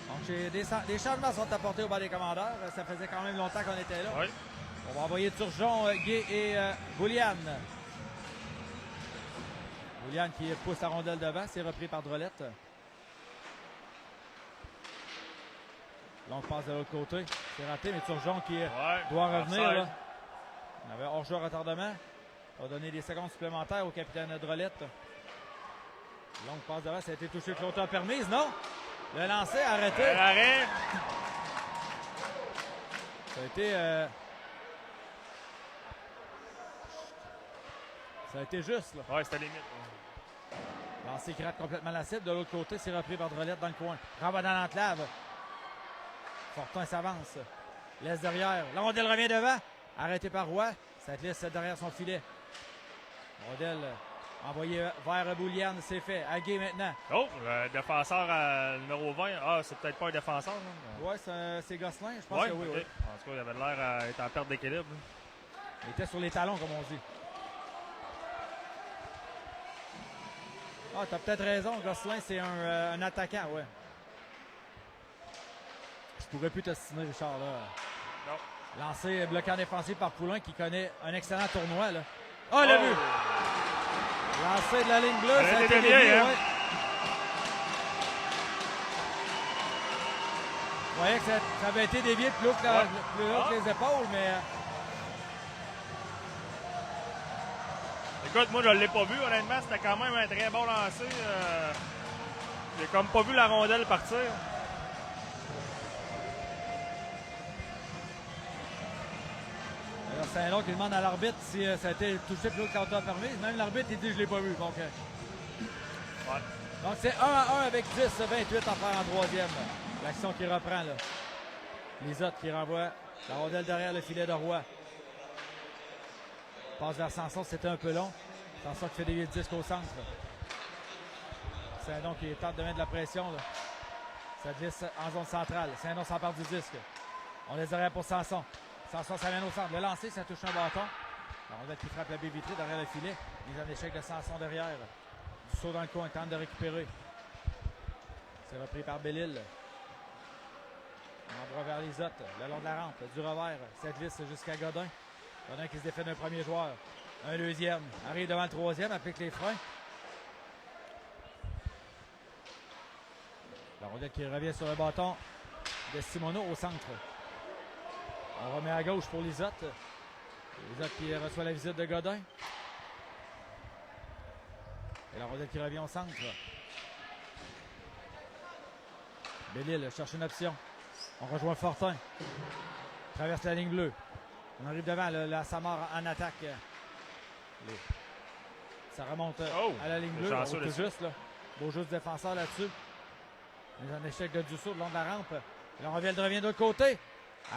Donc, des changements sont apportés au bas des commandeurs. Ça faisait quand même longtemps qu'on était là. Oui. On va envoyer Turgeon, Gay et Bouliane. Bouliane qui pousse la rondelle devant. C'est repris par Drolette. Longue passe de l'autre côté. C'est raté, mais Turgeon qui doit revenir. Là. On avait hors-jeu retardement. On va donner des secondes supplémentaires au capitaine Drolette. Longue passe devant. Ça a été touché de l'auteur permise, non? Le lancer arrêté. L'arrêt. Ça a été... Ça a été juste, là. Oui, c'était limite. Lancé qui rate complètement la cible. De l'autre côté, c'est repris par Drolette dans le coin. Renvoie dans l'enclave. Fortin s'avance. Laisse derrière. La rondelle revient devant. Arrêté par Roy. Ça te laisse derrière son filet. Rondelle envoyée vers Bouliane. C'est fait. Aguet maintenant. Oh, le défenseur numéro 20. Ah, c'est peut-être pas un défenseur. Oui, c'est Gosselin. Je pense que oui. Okay. En tout cas, il avait l'air d'être en perte d'équilibre. Il était sur les talons, comme on dit. Ah, t'as peut-être raison. Gosselin, c'est un attaquant, ouais. Je pourrais plus t'ostiner, Richard, là. Non. Lancé, bloqué en défensif par Poulain, qui connaît un excellent tournoi, là. Oh, le but! Lancé de la ligne bleue, ça a été dévié, hein? Ouais. Vous voyez que ça avait été dévié plus haut que les épaules, mais... Écoute, moi, je ne l'ai pas vu, honnêtement. C'était quand même un très bon lancer. J'ai comme pas vu la rondelle partir. Alors, Saint-Long qui demande à l'arbitre si ça a été touché plus haut que l'auteur permis. Même l'arbitre, il dit « je l'ai pas vu ». Donc, donc c'est 1-1 avec 10-28 en faire en troisième. L'action qui reprend, là. Lisotte qui renvoie la rondelle derrière le filet de Roy. Passe vers Sanson, c'était un peu long. Sanson qui fait dévier le disque au centre. Saint-Don qui tente de mettre de la pression. Là. Ça glisse en zone centrale. Saint-Don s'empare du disque. On les arrière pour Sanson. Sanson s'amène au centre. Le lancer, ça touche un bâton. La rondelle qui frappe la baie vitrée derrière le filet. Mise en échec de Sanson derrière. Du saut dans le coin, tente de récupérer. C'est repris par Bellil. On envoie vers Lisotte, le long de la rampe, du revers. Ça glisse jusqu'à Godin. Godin qui se défait d'un premier joueur. Un deuxième. Arrive devant le troisième, applique les freins. La rondelle qui revient sur le bâton de Simoneau au centre. On remet à gauche pour Lisotte. Lisotte qui reçoit la visite de Godin. Et la rondelle qui revient au centre. Bellil cherche une option. On rejoint Fortin. Traverse la ligne bleue. On arrive devant la Samar en attaque. Ça remonte à la ligne bleue. Tout juste, là. Beau jeu de défenseur là-dessus. Mise en échec de Dussault le long de la rampe. Et là, on revient de l'autre côté.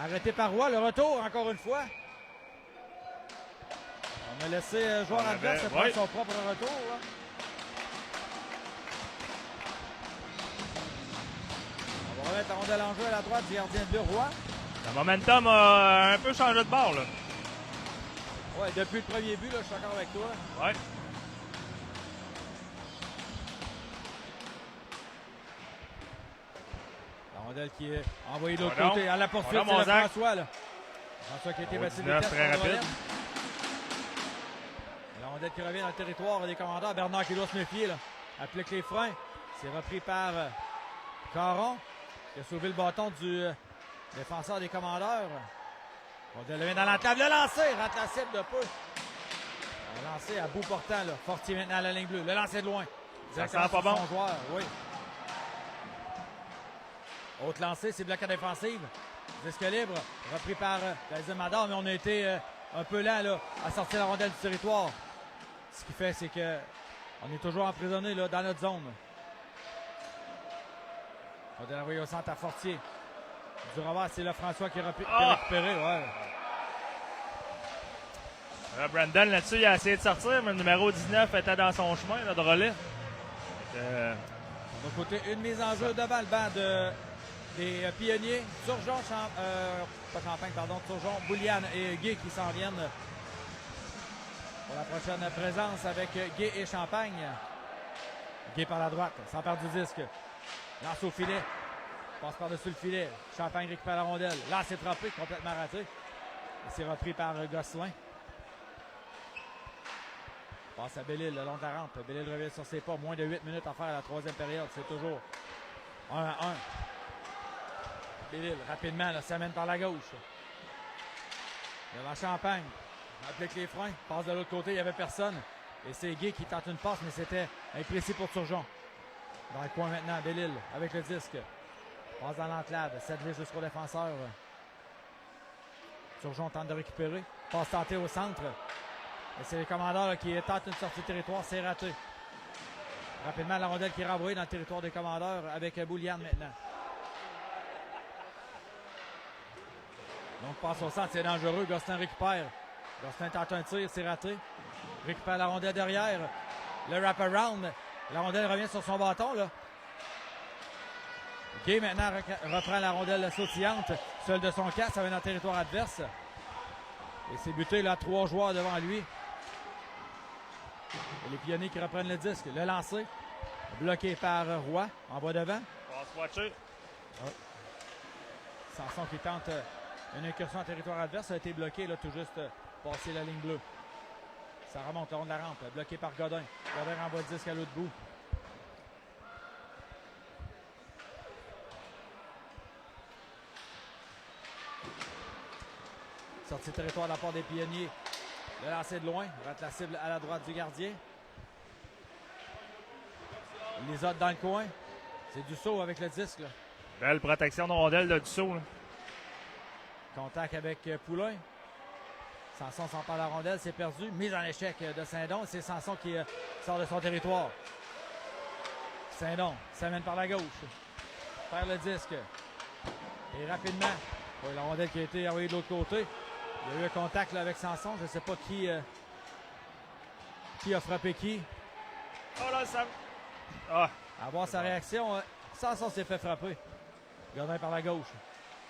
Arrêté par Roy. Le retour, encore une fois. On a laissé le joueur adverse prendre son propre retour. Là. On va remettre la rondelle en jeu à la droite du gardien de Roy. Le momentum a un peu changé de bord, là. Ouais, depuis le premier but, là, je suis d'accord avec toi. Ouais. La rondelle qui est envoyée de l'autre côté. À la poursuite, c'est le François. Là. François qui a été battu de vitesse. Très rapide. La rondelle qui revient dans le territoire des commandeurs. Bernard qui doit se méfier. Là. Applique les freins. C'est repris par Caron qui a sauvé le bâton du défenseur des commandeurs. Rondelle le met dans l'entrave. Le lancer rate la cible de peu. Le lancer à bout portant. Là. Fortier maintenant à la ligne bleue. Le lancer de loin. Ça sent pas bon. Son joueur. Oui. Autre lancé, c'est bloqué défensive. Disque libre, repris par Kaiser Madar, mais on a été un peu lent là, à sortir la rondelle du territoire. Ce qui fait, c'est que on est toujours emprisonné là, dans notre zone. On va l'envoyer au centre à Fortier. Du revers, c'est le François qui a récupéré. Ouais. Brandon, là-dessus, il a essayé de sortir, mais le numéro 19 était dans son chemin là, de relais. De l'autre côté, une mise en jeu devant le banc des pionniers. Turgeon, Turgeon, Boulian et Guy qui s'en viennent pour la prochaine présence avec Guy et Champagne. Guy par la droite, sans perdre du disque. Lance au filet. Passe par-dessus le filet. Champagne récupère la rondelle. Là, c'est frappé, complètement raté. Et c'est repris par Gosselin. Passe à Bellil, le long de la rampe. Bellil revient sur ses pas. Moins de 8 minutes à faire à la troisième période. C'est toujours 1-1. Bellil, rapidement, là, s'amène par la gauche. Devant Champagne. Applique les freins. Passe de l'autre côté, il n'y avait personne. Et c'est Guy qui tente une passe, mais c'était imprécis pour Turgeon. Dans le coin maintenant, Bellil avec le disque. Passe dans l'enclave. 7 vis jusqu'au défenseur. Turgeon tente de récupérer. Passe tentée au centre. Et c'est les commandeurs là, qui tentent une sortie de territoire. C'est raté. Rapidement, la rondelle qui est renvoyée dans le territoire des commandeurs avec Boulian maintenant. Donc, passe au centre, c'est dangereux. Gosselin récupère. Gosselin tente un tir, c'est raté. Récupère la rondelle derrière. Le wrap-around. La rondelle revient sur son bâton, là. Gay maintenant reprend la rondelle sautillante. Seul de son cas, ça va dans le territoire adverse. Et c'est buté, là, 3 joueurs devant lui. Et les pionniers qui reprennent le disque. Le lancer. Bloqué par Roy. En bas devant. Passe watcher. Sanson qui tente une incursion en territoire adverse. Ça a été bloqué, là, tout juste passer la ligne bleue. Ça remonte le long de la rampe. Bloqué par Godin. Godin renvoie le disque à l'autre bout. Sortie de territoire de la part des pionniers. Le lancer de loin. Rate la cible à la droite du gardien. Les autres dans le coin. C'est Dussault avec le disque. Là. Belle protection de rondelle de Dussault. Là. Contact avec Poulain. Sanson s'empare la rondelle, c'est perdu. Mise en échec de Saint-Don. C'est Sanson qui sort de son territoire. Saint-Don s'amène par la gauche. Perd le disque. Et rapidement, la rondelle qui a été envoyée de l'autre côté. Il y a eu un contact là, avec Sanson. Je ne sais pas qui a frappé qui. Oh là, ça... Ah. À voir sa réaction, Sanson s'est fait frapper. Godin par la gauche.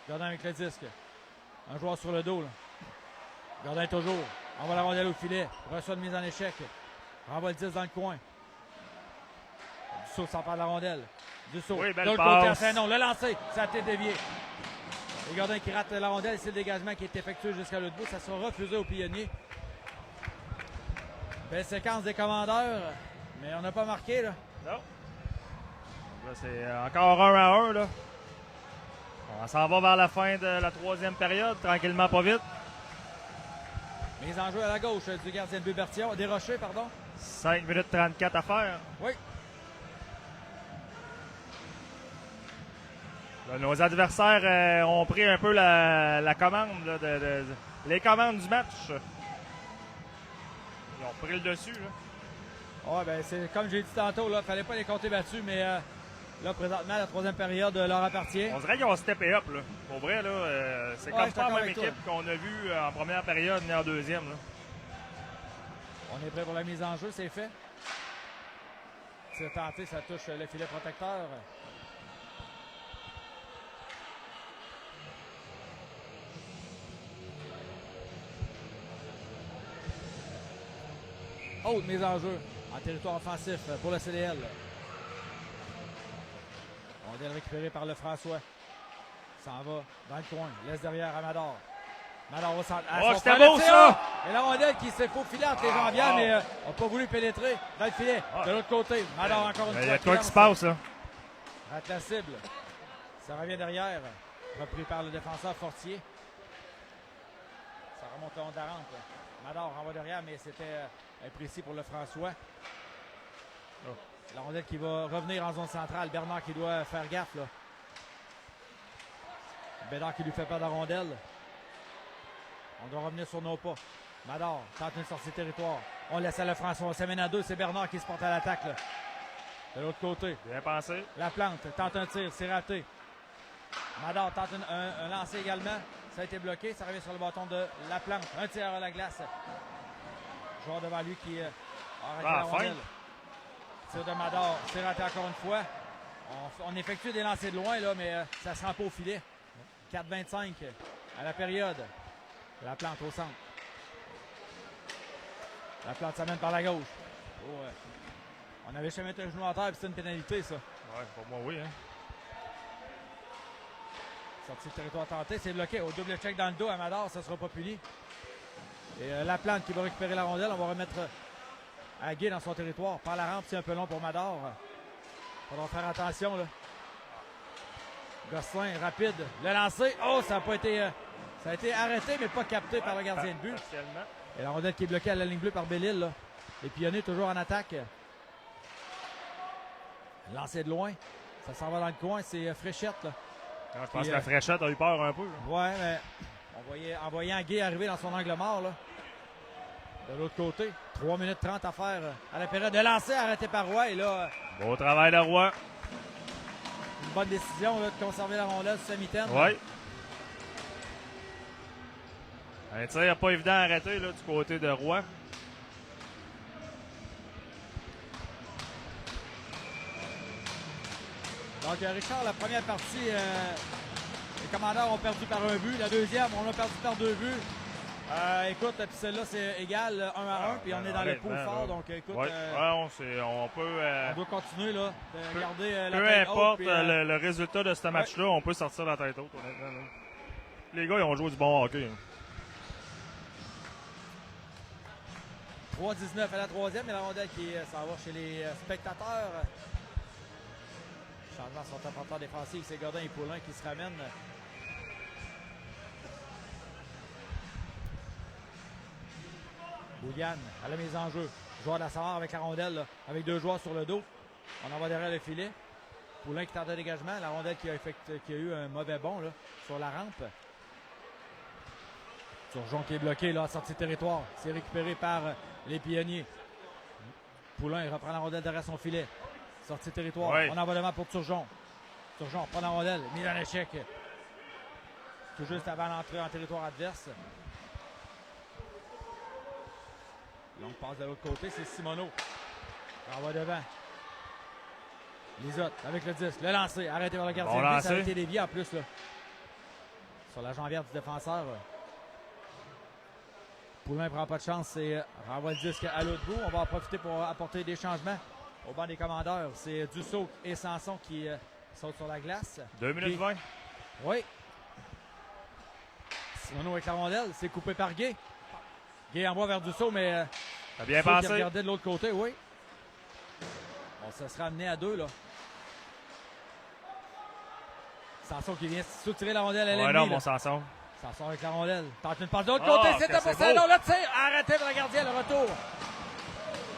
Godin avec le disque. Un joueur sur le dos. Là. Godin toujours. Envoie la rondelle au filet. Reçoit une mise en échec. Renvoie le 10 dans le coin. Dussault s'empare de la rondelle. Dussault. Oui, belle de l'autre côté à passe. Saint-Nom. Le lancer. Ça a été dévié. Et Godin qui rate la rondelle. C'est le dégagement qui est effectué jusqu'à l'autre bout. Ça sera refusé aux pionniers. Belle séquence des commandeurs. Mais on n'a pas marqué. Là. Non. Là, c'est encore 1-1, là. On s'en va vers la fin de la troisième période, tranquillement, pas vite. Mise en jeu à la gauche du gardien de Bertillon. Desrochers, pardon. 5 minutes 34 à faire. Oui. Là, nos adversaires ont pris un peu la commande, là, les commandes du match. Ils ont pris le dessus, là. Ouais, ben c'est comme j'ai dit tantôt, il ne fallait pas les compter battus, mais là, présentement, la troisième période leur appartient. On dirait qu'ils ont steppé up, là. Pour vrai, là, c'est comme pas la même équipe qu'on a vue en première période ni en deuxième, là. On est prêt pour la mise en jeu, c'est fait. C'est tenté, ça touche le filet protecteur. Autre mise en jeu en territoire offensif pour le CDL. Rondelle récupérée par le François. S'en va dans le coin. Laisse derrière Amador. Amador au centre. Oh, c'était beau ça! Et la rondelle qui s'est faufilée entre les jambières, mais n'a pas voulu pénétrer dans le filet. De l'autre côté, Amador encore une fois. Il y a quoi qui se passe là? Rate la cible. Ça revient derrière. Repris par le défenseur Fortier. Ça remonte le long de la rampe. Amador renvoie derrière, mais c'était imprécis pour le François. Oh. La rondelle qui va revenir en zone centrale. Bernard qui doit faire gaffe là. Bédard qui lui fait peur de la rondelle. On doit revenir sur nos pas. Mador tente une sortie de territoire. On laisse à le François. On s'amène à deux. C'est Bernard qui se porte à l'attaque. De l'autre côté. Bien pensé. La plante tente un tir. C'est raté. Mador tente un lancer également. Ça a été bloqué. Ça revient sur le bâton de la plante. Un tir à la glace. Joueur devant lui qui a arrêté la rondelle. Tir de Mador. C'est raté encore une fois. On effectue des lancers de loin, là, mais ça se rend pas au filet. 4-25 à la période. La plante au centre. La plante s'amène par la gauche. Oh, on avait jamais mis un genou à terre, puis c'est une pénalité, ça. Ouais, pour moi, oui. Hein. Sortie de territoire tenté, c'est bloqué. Au double check dans le dos, Amador, ça ne sera pas puni. Et la plante qui va récupérer la rondelle, on va remettre Aguet dans son territoire. Par la rampe, c'est un peu long pour Mador. Il faudra faire attention, là. Gosselin, rapide. Le lancer. Oh, ça a été arrêté, mais pas capté par le gardien de but. Et la rondelle qui est bloquée à la ligne bleue par Belle-Île, là. Les pionniers toujours en attaque. Lancé de loin. Ça s'en va dans le coin. C'est Fréchette, là. Je pense que la Fréchette a eu peur un peu. Là. Ouais, mais en voyant Guy arriver dans son angle mort, là. De l'autre côté, 3 minutes 30 à faire à la période de lancer, arrêté par Roy. Et là, beau travail de Roy. Une bonne décision là, de conserver la rondelle sur sa mitaine. Oui. Un tir pas évident à arrêter là, du côté de Roy. Donc, Richard, la première partie, les commandeurs ont perdu par un but. La deuxième, on a perdu par 2 buts. Écoute, puis celle-là, c'est égal, 1-1, puis on est dans le pool fort. Donc, écoute, on peut. On doit continuer là, de garder la peu tête importe haute, le résultat de ce match-là, on peut sortir la tête haute, honnêtement. Là. Les gars, ils ont joué du bon hockey. Hein. 3-19 à la troisième, et la rondelle qui s'en va chez les spectateurs. Changements sont importants défensifs. C'est Godin et Poulin qui se ramènent. Bouliane à la mise en jeu. Joueur d'Assar avec la rondelle, là, avec 2 joueurs sur le dos. On en va derrière le filet. Poulin qui tente un dégagement. La rondelle qui a eu un mauvais bond là, sur la rampe. Turgeon qui est bloqué là, à sortie de territoire. C'est récupéré par les pionniers. Poulin reprend la rondelle derrière son filet. Sortie de territoire. Oui. On en va devant pour Turgeon. Turgeon prend la rondelle. Mise en échec. Tout juste avant l'entrée en territoire adverse. Longue passe de l'autre côté, c'est Simoneau. On va devant. Lisotte avec le disque. Le lancer. Arrêté par le gardien. Bon ça a été dévié en plus. Là. Sur la jambière du défenseur. Poulin ne prend pas de chance et renvoie le disque à l'autre bout. On va en profiter pour apporter des changements au banc des commandeurs. C'est Dussault et Sanson qui sautent sur la glace. 2 minutes 20. Oui. Simoneau avec la rondelle. C'est coupé par Gay. Gay envoie vers Dussault, mais t'as bien pensé. Qui regardait de l'autre côté, oui. On se sera amené à 2, là. Sanson qui vient soutirer la rondelle à l'ennemi. Ouais, non, mon Sanson. Sanson avec la rondelle. Tente une passe de l'autre côté. C'était pour Saint-Nom. Le tir. Arrêté par le gardien. Le retour.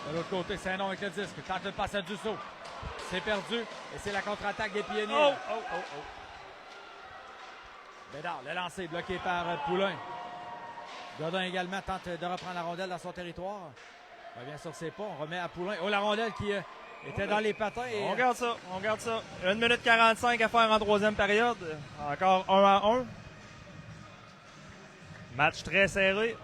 De l'autre côté, Saint-Nom avec le disque. Tente une passe à Dussault. C'est perdu. Et c'est la contre-attaque des pionniers. Bédard, le lancer bloqué par Poulin. Godin également tente de reprendre la rondelle dans son territoire. On revient sur ses pas. On remet à Poulin. Oh, la rondelle qui était dans les patins. Et... On garde ça. 1 minute 45 à faire en troisième période. Encore 1-1. Match très serré.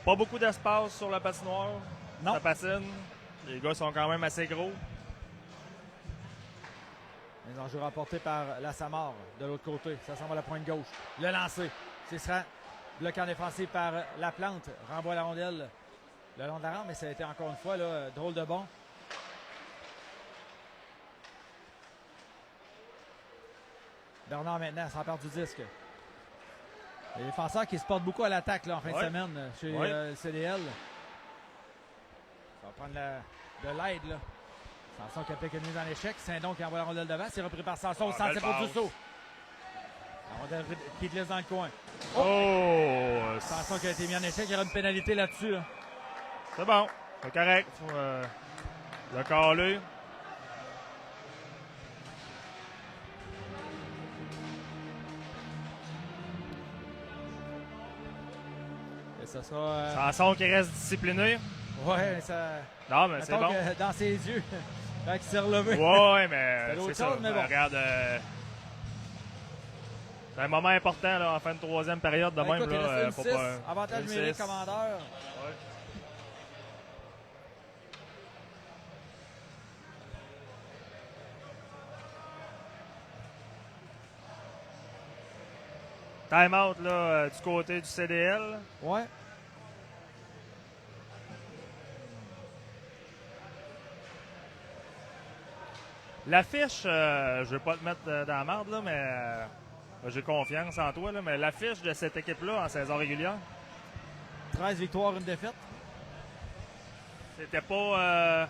Pas beaucoup d'espace sur la patinoire. Non. Ça patine. Les gars sont quand même assez gros. Les enjeux remportés par la Samar de l'autre côté. Ça s'en va à la pointe gauche. Le lancer. Ce sera bloqué en défensif par la Plante. Renvoie la rondelle le long de la rampe, mais ça a été encore une fois là, drôle de bon. Bernard maintenant s'empare du disque. Les défenseurs qui se portent beaucoup à l'attaque là, en fin de semaine chez le CDL. Ça va prendre de l'aide là. Sanson qui applique une mise en échec. Saint-Don qui envoie la rondelle devant. C'est repris par Sanson. Sanson pour Dussault. La rondelle qui glisse dans le coin. Oh! Sanson qui a été mis en échec. Il y aura une pénalité là-dessus. Là. C'est bon. C'est correct. Faut le caler. Et ça sera... Sanson qui reste discipliné. Ouais, ça... Non, mais c'est bon. Dans ses yeux, quand il s'est relevé. Ouais, mais c'est ça. Chose, mais bon. Regarde, c'est un moment important là, en fin de troisième période de même. Écoute, Là, faut pas... Avantage numérique, commandeur. Ouais. Time out là, du côté du CDL. Ouais. L'affiche, je vais pas te mettre dans la marde, là, mais j'ai confiance en toi, là, mais l'affiche de cette équipe-là en saison régulière, 13 victoires, une défaite. c'était pas...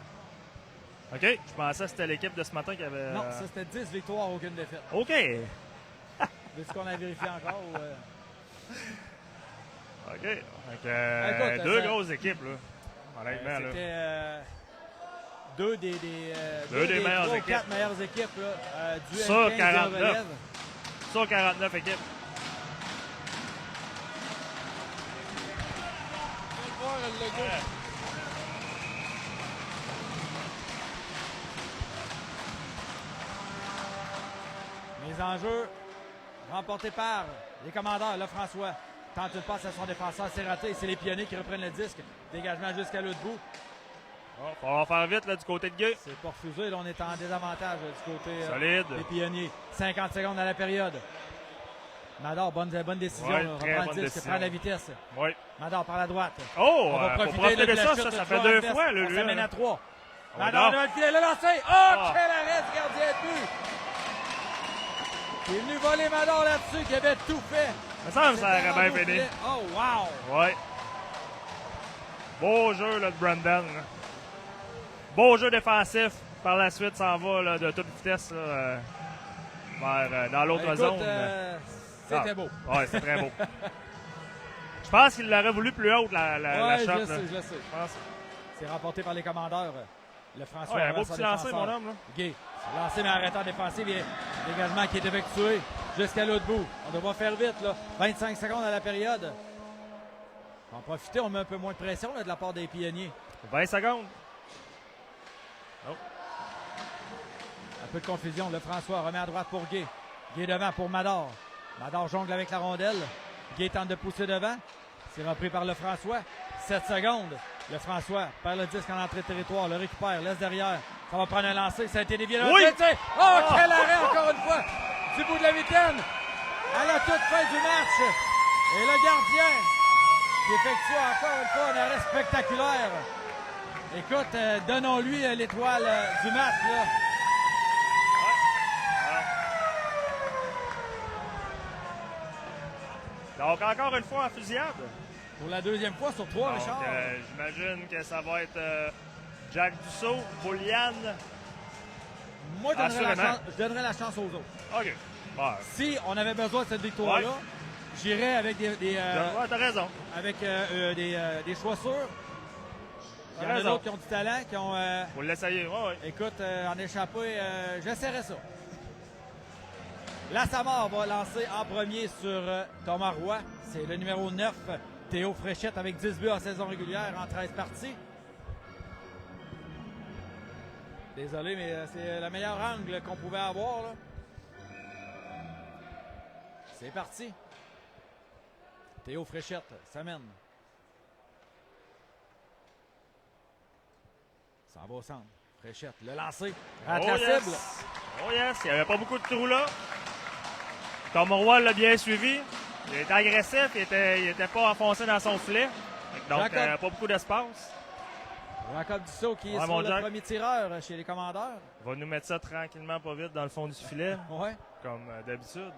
OK, je pensais que c'était l'équipe de ce matin qui avait... Non, ça c'était 10 victoires, aucune défaite. OK. Est-ce qu'on a vérifié encore? Ou, OK. Donc, Écoute, deux ça... grosses équipes, là. Honnêtement, là. C'était deux des meilleures équipes. 4 meilleures équipes là, du Sur M15 49. relève. Sur 49 équipes. On va voir le logo. Les enjeux remportés par les commandeurs. Là, François tente une passe à son défenseur. C'est raté. C'est les pionniers qui reprennent le disque. Dégagement jusqu'à l'autre bout. Il va faire vite là, du côté de Guy. C'est pas refusé. Là, on est en désavantage là, du côté Solide. des pionniers. 50 secondes à la période. Mador, bonne décision. Ouais, là. très Reprend bonne le disque, décision. prend la vitesse. Oui. Mador par la droite. Oh, On va faut profiter profiter de la ça, chute ça de fait Florent 2 Vest. fois, là, On lui. s'amène là. à 3. Ouais, Mador non. devant le filet, le lancer. Oh, Ah. quel arrêt du gardien de but. Il est venu voler Mador là-dessus, qui avait tout fait. Ça semble que ça C'était aurait bien rendu au fini. filet. Oh, wow. Ouais. Beau jeu là, de Brandon. Là. Beau jeu défensif. Par la suite, s'en va là, de toute vitesse là, vers, dans l'autre Écoute, zone. c'était beau. Ouais, c'était très beau. Je pense qu'il l'aurait voulu plus haute, la Ouais, shot. je là. sais, je sais. Je pense. C'est remporté par les commandeurs. Le François. Ouais, un avant beau son petit lancer, défenseur. mon homme. Là. Gay. Lancé, mais arrêtant défensif. Et dégagement qui est effectué jusqu'à l'autre bout. On devra faire vite, là. 25 secondes à la période. On va en profiter, on met un peu moins de pression là, de la part des pionniers. 20 secondes. Un peu de confusion. Le François remet à droite pour Gay. Gay devant pour Mador. Mador jongle avec la rondelle. Gay tente de pousser devant. C'est repris par le François. 7 secondes. Le François perd le disque en entrée de territoire. Le récupère, laisse derrière. Ça va prendre un lancer. Ça a été dévié. Oui! Oh, quel arrêt encore une fois du bout de la mitaine. À la toute fin du match. Et le gardien qui effectue encore une fois un arrêt spectaculaire. Écoute, donnons-lui l'étoile du match. Là. Donc, encore une fois en fusillade. Pour la deuxième fois sur 3, Donc, Richard. j'imagine que ça va être Jack Dussault, Bouliane. Moi, Assurément. je donnerais la chance aux autres. OK. Bon, Si on avait besoin de cette victoire-là, j'irais avec des t'as raison. avec des choix sûrs. Il y en a raison. d'autres qui ont du talent, qui ont... Faut l'essayer. Ouais. écoute, en échappé, j'essaierais ça. La Samar va lancer en premier sur Thomas Roy. C'est le numéro 9, Théo Fréchette, avec 10 buts en saison régulière en 13 parties. Désolé, mais c'est le meilleur angle qu'on pouvait avoir. Là. C'est parti. Théo Fréchette s'amène. En bas au centre. Fréchette. Le lancer. Rate Oh la yes! cible. Oh yes! Il n'y avait pas beaucoup de trous là. Tom Roy l'a bien suivi. Il était agressif, il était pas enfoncé dans son filet. Donc, Jacob. pas beaucoup d'espace. Jacob Dussault qui est Ouais, sur mon le Jack. premier tireur chez les commandeurs. Il va nous mettre ça tranquillement, pas vite, dans le fond du filet, Ouais. comme d'habitude.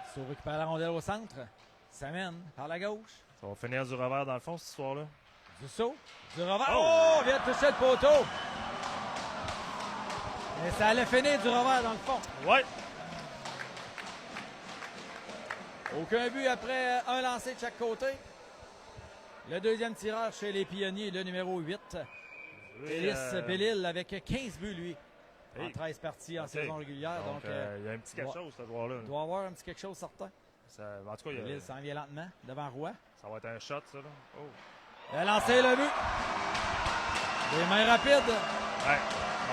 Dussault récupère la rondelle au centre. S'amène par la gauche. Ça va finir du revers dans le fond, cette histoire-là. Dussault. Du revers. Oh! Oh! Vient de toucher le poteau. Et ça allait finir du revers dans le fond. Ouais! Aucun but après un lancé de chaque côté. Le deuxième tireur chez les Pionniers, le numéro 8. Ellis Bellil avec 15 buts, lui, en 13 parties en saison régulière. Donc, il y a un petit quelque chose, ce joueur-là. il doit avoir un petit quelque chose certain. En tout cas, Bellil s'en vient lentement devant Roy. ça va être un shot, ça. Là. Oh. Le lancé, le but. Des mains rapides. Ouais.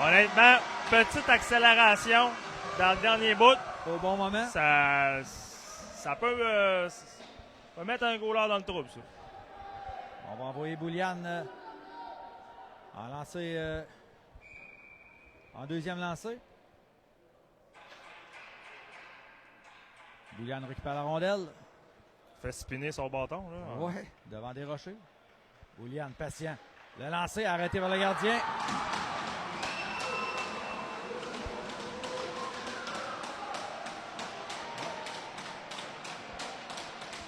Honnêtement, petite accélération dans le dernier bout. Au bon moment. Ça peut mettre un goaler dans le trouble, ça. On va envoyer Boulian en lancer, en deuxième lancé. Boulian récupère la rondelle. Fait spinner son bâton. Là. Ouais, devant des rochers. Boulian, patient. Le lancer arrêté par le gardien.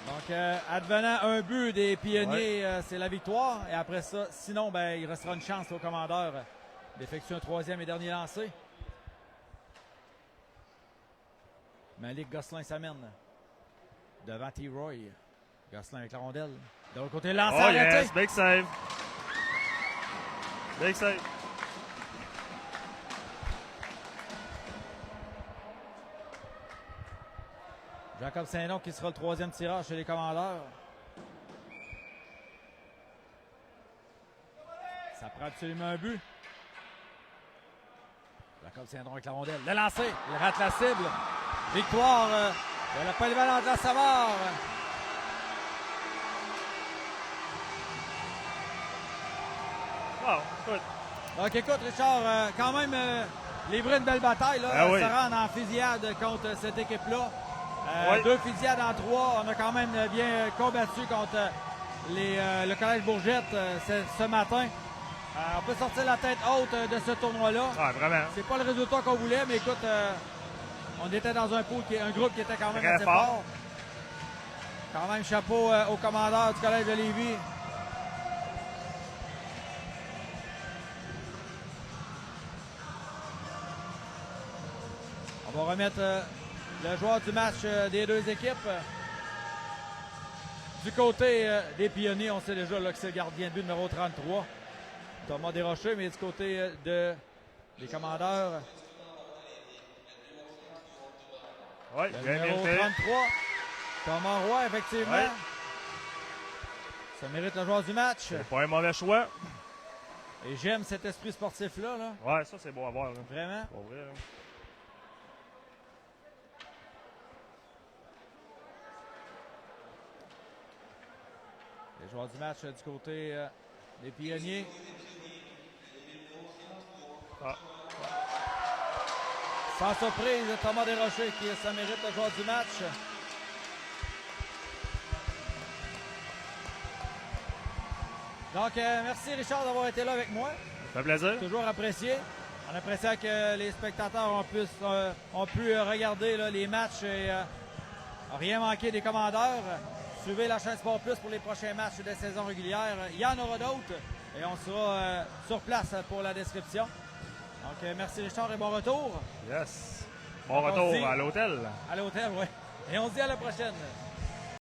Donc, advenant un but des Pionniers, c'est la victoire. Et après ça, sinon, ben, il restera une chance aux commandeurs d'effectuer un troisième et dernier lancé. Malik Gosselin s'amène devant T-Roy. Gosselin avec la rondelle. De l'autre côté, le lancer arrêté. Yes, big save. Big save. Jacob Saint-Long qui sera le troisième tireur chez les commandeurs. Ça prend absolument un but. Jacob Saint-Long avec la rondelle. Le lancer, il rate la cible. Victoire de la polyvalente de la Savard. Wow, écoute. Donc écoute, Richard, quand même livré une belle bataille. Là, Ah oui. se rendre en fusillade contre cette équipe-là. Oui. 2 fusillades en 3. On a quand même bien combattu contre le Collège Bourgette ce matin. On peut sortir la tête haute de ce tournoi-là. Ouais, vraiment. C'est pas le résultat qu'on voulait, mais écoute, on était dans un groupe qui était quand même Très assez fort. fort. Quand même, chapeau au commandeur du Collège de Lévis. On va remettre le joueur du match des deux équipes. Du côté des Pionniers, on sait déjà là, que c'est le gardien de but numéro 33, Thomas Desrochers, mais du côté des commandeurs, Oui, le bien numéro mérité. 33, Thomas Roy, effectivement. Ouais. Ça mérite le joueur du match. C'est pas un mauvais choix. Et j'aime cet esprit sportif-là. Là. Ouais, ça, c'est beau à voir. Là. Vraiment. Pour vrai, là. Les joueurs du match du côté des Pionniers. Ah. Sans surprise, Thomas Desrochers qui ça mérite le joueur du match. Donc, merci Richard d'avoir été là avec moi. Ça fait plaisir. Toujours apprécié. On apprécie que les spectateurs ont pu regarder là, les matchs et rien manqué des commandeurs. Suivez la chaîne Sport Plus pour les prochains matchs de saison régulière. Il y en aura d'autres et on sera sur place pour la description. Donc, merci Richard et bon retour. Yes. Bon retour à l'hôtel. À l'hôtel, oui. Et on se dit à la prochaine.